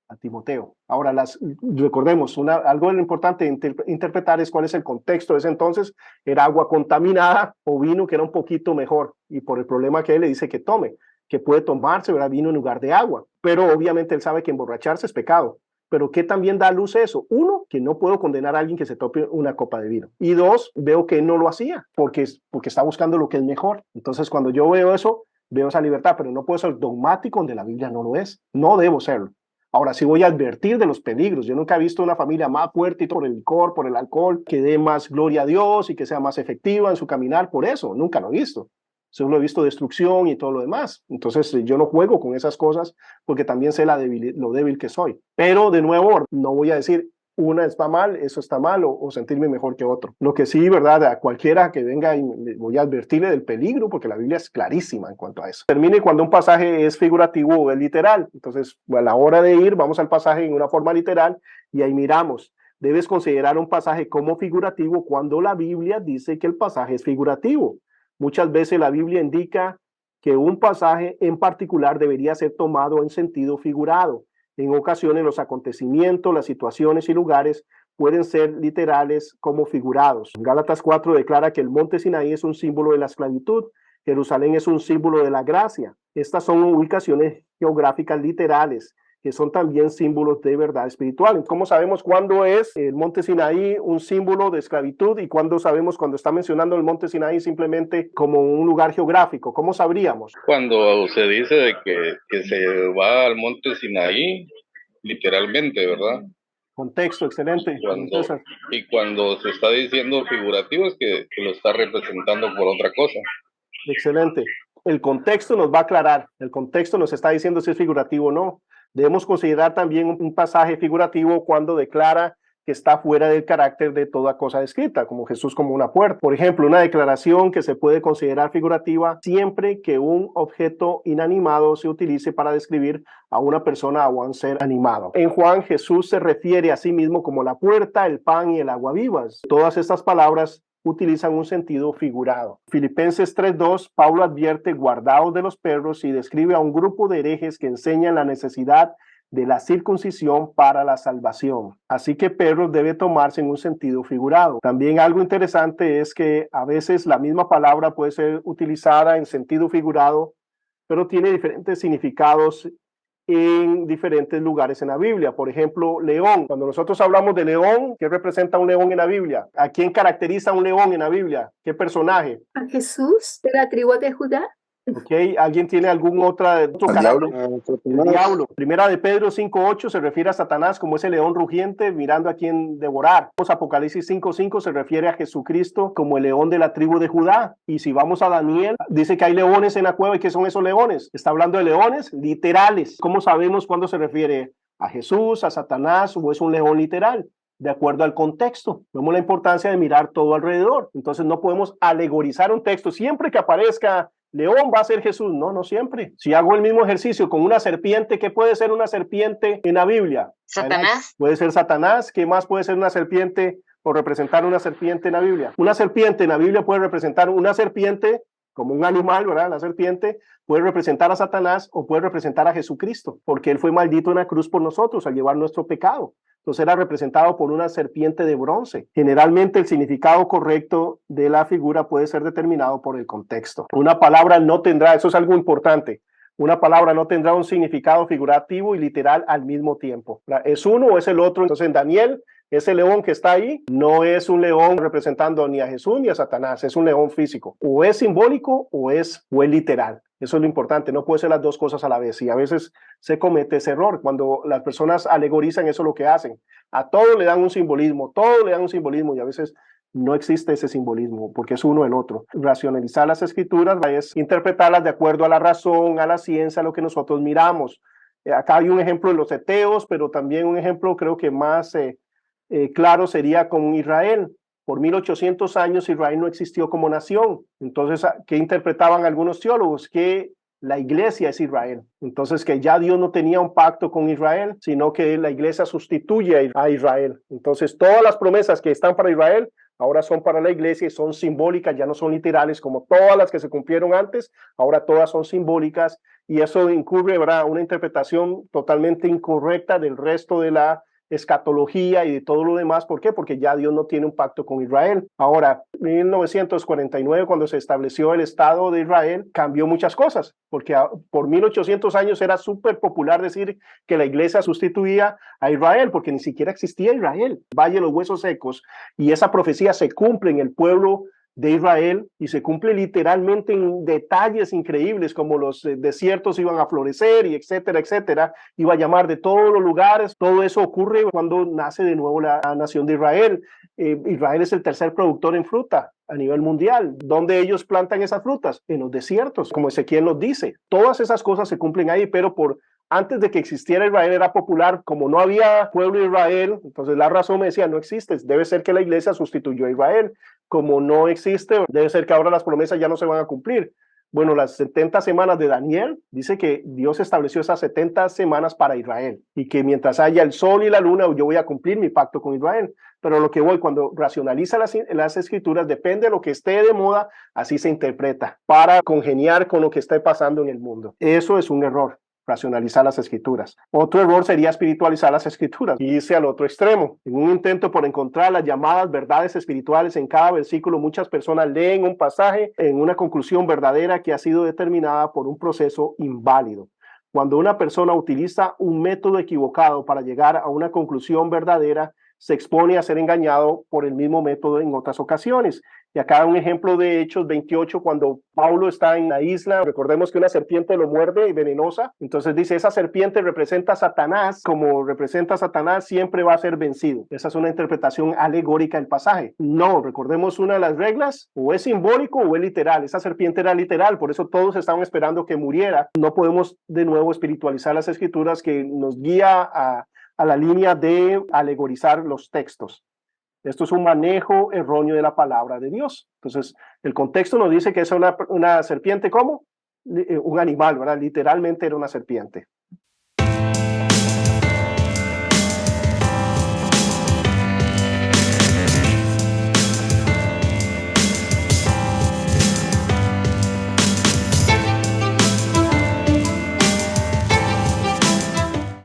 a Timoteo. Ahora, recordemos, algo importante de interpretar es cuál es el contexto de ese entonces. Era agua contaminada o vino que era un poquito mejor. Y por el problema que él le dice que tome, que puede tomarse, ¿verdad? Vino en lugar de agua. Pero obviamente él sabe que emborracharse es pecado. Pero ¿qué también da a luz eso? Uno, que no puedo condenar a alguien que se tome una copa de vino. Y dos, veo que él no lo hacía porque está buscando lo que es mejor. Entonces, cuando yo veo eso, veo esa libertad, pero no puedo ser dogmático donde la Biblia no lo es. No debo serlo. Ahora sí voy a advertir de los peligros. Yo nunca he visto una familia más fuerte por el licor, por el alcohol, que dé más gloria a Dios y que sea más efectiva en su caminar. Por eso, nunca lo he visto. Solo he visto destrucción y todo lo demás. Entonces yo no juego con esas cosas porque también sé lo débil que soy. Pero de nuevo, no voy a decir una está mal, eso está mal o sentirme mejor que otro. Lo que sí, ¿verdad? A cualquiera que venga y voy a advertirle del peligro porque la Biblia es clarísima en cuanto a eso. Termine cuando un pasaje es figurativo o es literal. Entonces, a la hora de ir, vamos al pasaje en una forma literal y ahí miramos. Debes considerar un pasaje como figurativo cuando la Biblia dice que el pasaje es figurativo. Muchas veces la Biblia indica que un pasaje en particular debería ser tomado en sentido figurado. En ocasiones los acontecimientos, las situaciones y lugares pueden ser literales como figurados. Gálatas 4 declara que el monte Sinaí es un símbolo de la esclavitud, Jerusalén es un símbolo de la gracia. Estas son ubicaciones geográficas literales que son también símbolos de verdad espiritual. ¿Cómo sabemos cuándo es el monte Sinaí un símbolo de esclavitud y cuándo sabemos cuando está mencionando el monte Sinaí simplemente como un lugar geográfico? ¿Cómo sabríamos? Cuando se dice de que se va al monte Sinaí, literalmente, ¿verdad? Contexto, excelente. Y cuando se está diciendo figurativo es que lo está representando por otra cosa. Excelente. El contexto nos va a aclarar, el contexto nos está diciendo si es figurativo o no. Debemos considerar también un pasaje figurativo cuando declara que está fuera del carácter de toda cosa escrita, como Jesús como una puerta. Por ejemplo, una declaración que se puede considerar figurativa siempre que un objeto inanimado se utilice para describir a una persona o a un ser animado. En Juan, Jesús se refiere a sí mismo como la puerta, el pan y el agua vivas. Todas estas palabras utilizan un sentido figurado. Filipenses 3:2, Pablo advierte: guardaos de los perros, y describe a un grupo de herejes que enseñan la necesidad de la circuncisión para la salvación. Así que perros debe tomarse en un sentido figurado. También algo interesante es que a veces la misma palabra puede ser utilizada en sentido figurado, pero tiene diferentes significados en diferentes lugares en la Biblia. Por ejemplo, león. Cuando nosotros hablamos de león, ¿qué representa un león en la Biblia? ¿A quién caracteriza un león en la Biblia? ¿Qué personaje? A Jesús de la tribu de Judá. Ok, ¿alguien tiene algún otro carácter? El diablo. Primera de Pedro 5:8 se refiere a Satanás como ese león rugiente mirando a quien devorar. Apocalipsis 5:5 se refiere a Jesucristo como el león de la tribu de Judá. Y si vamos a Daniel, dice que hay leones en la cueva. ¿Y qué son esos leones? Está hablando de leones literales. ¿Cómo sabemos cuándo se refiere a Jesús, a Satanás, o es un león literal? De acuerdo al contexto. Vemos la importancia de mirar todo alrededor. Entonces no podemos alegorizar un texto. Siempre que aparezca león va a ser Jesús. No, no siempre. Si hago el mismo ejercicio con una serpiente, ¿qué puede ser una serpiente en la Biblia? Satanás. Puede ser Satanás. ¿Qué más puede ser una serpiente o representar una serpiente en la Biblia? Una serpiente en la Biblia puede representar una serpiente como un animal, ¿verdad? La serpiente puede representar a Satanás o puede representar a Jesucristo, porque él fue maldito en la cruz por nosotros al llevar nuestro pecado. Entonces era representado por una serpiente de bronce. Generalmente el significado correcto de la figura puede ser determinado por el contexto. Una palabra no tendrá, eso es algo importante, una palabra no tendrá un significado figurativo y literal al mismo tiempo. ¿Es uno o es el otro? Entonces en Daniel, ese león que está ahí no es un león representando ni a Jesús ni a Satanás, es un león físico. O es simbólico o es literal. Eso es lo importante, no puede ser las dos cosas a la vez. Y a veces se comete ese error. Cuando las personas alegorizan, eso es lo que hacen. A todo le dan un simbolismo, todo le dan un simbolismo, y a veces no existe ese simbolismo porque es uno el otro. Racionalizar las escrituras es interpretarlas de acuerdo a la razón, a la ciencia, a lo que nosotros miramos. Acá hay un ejemplo de los heteos, pero también un ejemplo creo que más claro sería con Israel. Por 1800 años Israel no existió como nación. Entonces, ¿qué interpretaban algunos teólogos? Que la iglesia es Israel. Entonces, que ya Dios no tenía un pacto con Israel, sino que la iglesia sustituye a Israel. Entonces, todas las promesas que están para Israel ahora son para la iglesia y son simbólicas, ya no son literales como todas las que se cumplieron antes, ahora todas son simbólicas, y eso incurre, ¿verdad?, una interpretación totalmente incorrecta del resto de la escatología y de todo lo demás. ¿Por qué? Porque ya Dios no tiene un pacto con Israel. Ahora, en 1949, cuando se estableció el Estado de Israel, cambió muchas cosas, porque por 1800 años era súper popular decir que la iglesia sustituía a Israel, porque ni siquiera existía Israel. Valle de los Huesos Secos, y esa profecía se cumple en el pueblo de Israel y se cumple literalmente en detalles increíbles, como los desiertos iban a florecer y etcétera, etcétera, iba a llamar de todos los lugares. Todo eso ocurre cuando nace de nuevo la nación de Israel. Israel es el tercer productor en fruta a nivel mundial. ¿Dónde ellos plantan esas frutas? En los desiertos, como Ezequiel nos dice. Todas esas cosas se cumplen ahí, pero antes de que existiera Israel era popular, como no había pueblo de Israel, entonces la razón me decía, no existe, debe ser que la iglesia sustituyó a Israel. Como no existe, debe ser que ahora las promesas ya no se van a cumplir. Bueno, las 70 semanas de Daniel, dice que Dios estableció esas 70 semanas para Israel, y que mientras haya el sol y la luna, yo voy a cumplir mi pacto con Israel. Pero lo que cuando racionaliza las escrituras, depende de lo que esté de moda, así se interpreta, para congeniar con lo que esté pasando en el mundo. Eso es un error. Racionalizar las escrituras. Otro error sería espiritualizar las escrituras y irse al otro extremo. En un intento por encontrar las llamadas verdades espirituales en cada versículo, muchas personas leen un pasaje en una conclusión verdadera que ha sido determinada por un proceso inválido. Cuando una persona utiliza un método equivocado para llegar a una conclusión verdadera, se expone a ser engañado por el mismo método en otras ocasiones. Y acá un ejemplo de Hechos 28, cuando Pablo está en la isla, recordemos que una serpiente lo muerde y venenosa, entonces dice, esa serpiente representa a Satanás, como representa a Satanás, siempre va a ser vencido. Esa es una interpretación alegórica del pasaje. No, recordemos una de las reglas, o es simbólico o es literal. Esa serpiente era literal, por eso todos estaban esperando que muriera. No podemos de nuevo espiritualizar las escrituras, que nos guía a la línea de alegorizar los textos. Esto es un manejo erróneo de la palabra de Dios. Entonces, el contexto nos dice que es una serpiente, ¿cómo? Un animal, ¿verdad? Literalmente era una serpiente.